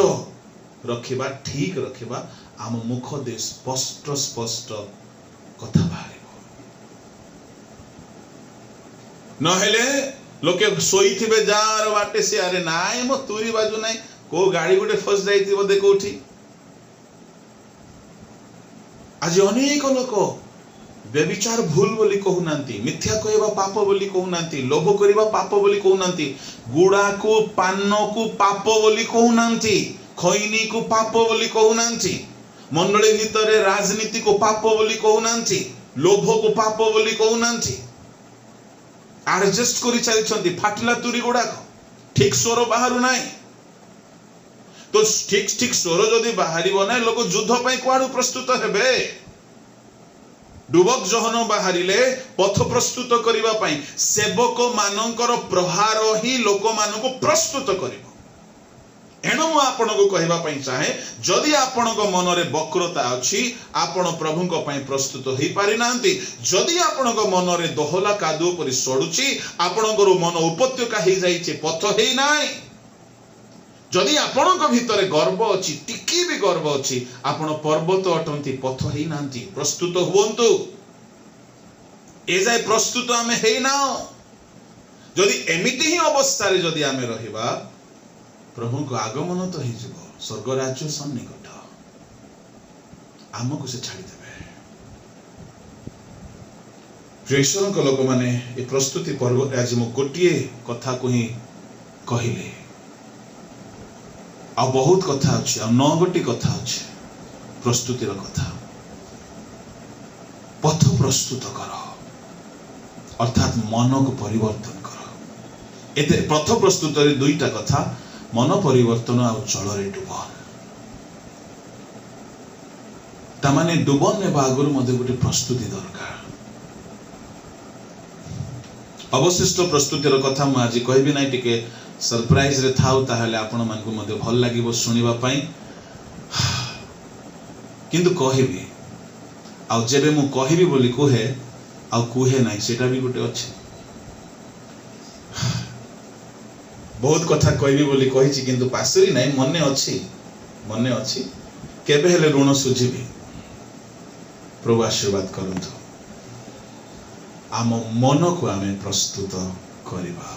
रखिबा ठीक रखिबा आम मुख दे स्पष्ट स्पष्ट कथा बाहरिबो नहेले लोके सोईथिबे जार बाटे से अरे नाय मो तुरी बाजू नाय को गाड़ी गुटे फस जाईथिबो दे कोठी आज अनेक लोक व्यभिचार भूल बोली कहूनांती मिथ्या कहवा पाप बोली कहूनांती लोभ करवा पाप बोली कहूनांती गुड़ा को पान को पाप बोली कहूनांती खैनी को पाप बोली कहूनांती मंडली भितरे राजनीति को पाप बोली कहूनांती लोभ को पाप बोली कहूनांती एडजस्ट करि चलिछंती फाटला तुरी गुड़ा ठीक स्वर बाहरु नाय तो ठीक स्वर जदि बाहरिबो नाय लोक युद्ध पई कुआडू प्रस्तुत हेबे डुबक जहन बाहरिले पथ प्रस्तुत करिबा पई सेवक मानकर प्रहार ही लोक मानको प्रस्तुत करिबो एणु मु आपनको कहबा पई चाहे जदि आपनको मन रे वक्रता अछि आपण प्रभुको पई प्रस्तुत होई पारि नांती जदि आपनको मन रे दोहला कादु परि सडुची आपनको मन उपत्यका हे जाईचे पथ हेई नाय जदि आपनको भितरे गर्व अछि टिकी भी गर्व अछि आपण पर्वत अटंती पथ हेई नांती प्रस्तुत हुवंतु ए जाय प्रस्तुत आमे हेई नाओ जदि एमिति ही अवस्था रे जदि आमे रहिबा प्रभु को आगमन तो ही जीवो स्वर्ग राज्य सन्निकट आमको से छाड़ी देबे प्रियश्वर लोक मैंने ये प्रस्तुति पर्व आज मु गोटे कथा को ही कहले आ बहुत कथा अच्छे आ 9 गोटी कथा अच्छे प्रस्तुतिर कथा पथ प्रस्तुत कर अर्थात मन को परिवर्तन कर एते पथ प्रस्तुत रे दुईटा कथा मन परिवर्तन आ जल रे डुबन तामाने डुबन ने आगुरी मध्य गोटे प्रस्तुति दरकार अवशिष्ट प्रस्तुतिर कथा मु आज कहबी ना टिके सरप्राइज रे थाउ ताहले आपण मानकु मध्य भल लागिबो सुनिबा पई किंतु कहबी आ जेबे मु कहबी बोली कुहे आ कुहे नाही सेटा भी गोटे अछि बहुत कथा कहबी बोली कहिछि किंतु पासरी नाही मने अछि केबे हेले ऋण सुझिबी प्रभु आशीर्वाद करंतु आम मन को आमे प्रस्तुत करिबा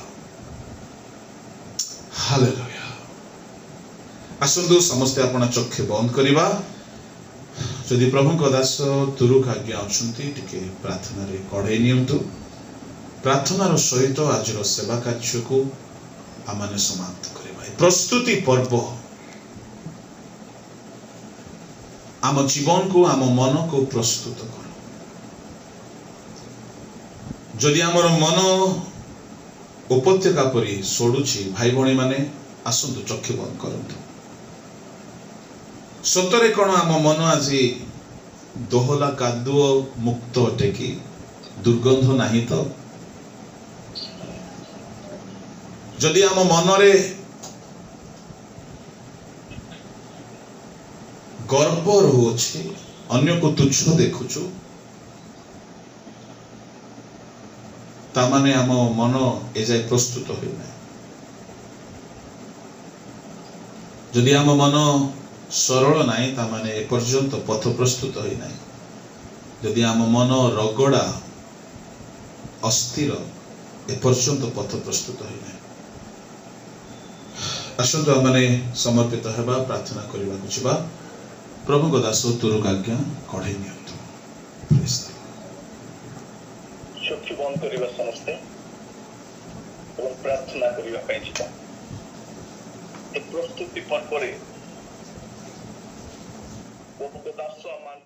हालेलुया आसंतु समस्त आपण चक्षु बंद करिबा जदि प्रभु को दास तुरुक आज्ञा अछंती टिके प्रार्थना रे कढै नियंतु प्रार्थनार सहित आज सेवा कार्य को आमाने समाप्त करिबा प्रस्तुति पर्व आम जीवन को आम मन को प्रस्तुत कर जदि आमर मन उपत्यका परी सोडुछि भाई भणी माने आसंतु चक्षु बंद करंतु सतरे कोन आम मन आज दोहला कादुओ मुक्त अटे कि दुर्गंध नाही तो जदि आम मन रे गर्व रहुछि अन्य को तुच्छ देखुछु तामाने आम मन एजाय प्रस्तुत होई ना जदि आम मन सरल नाही तामाने ए पर्यंत पथ प्रस्तुत होई ना जदि आम मन रगड़ा अस्थिर ए पर्यंत पथ प्रस्तुत होई ना आसंतु आमने समर्पित हेबा प्रार्थना करबा कुछबा प्रभु को दास तुरुक आज्ञा कढै नियंतु प्लीज चक्षु बंद करबा समस्ते और प्रार्थना करबा पई छिता ए प्रस्तुति पर प्रभु को दास मान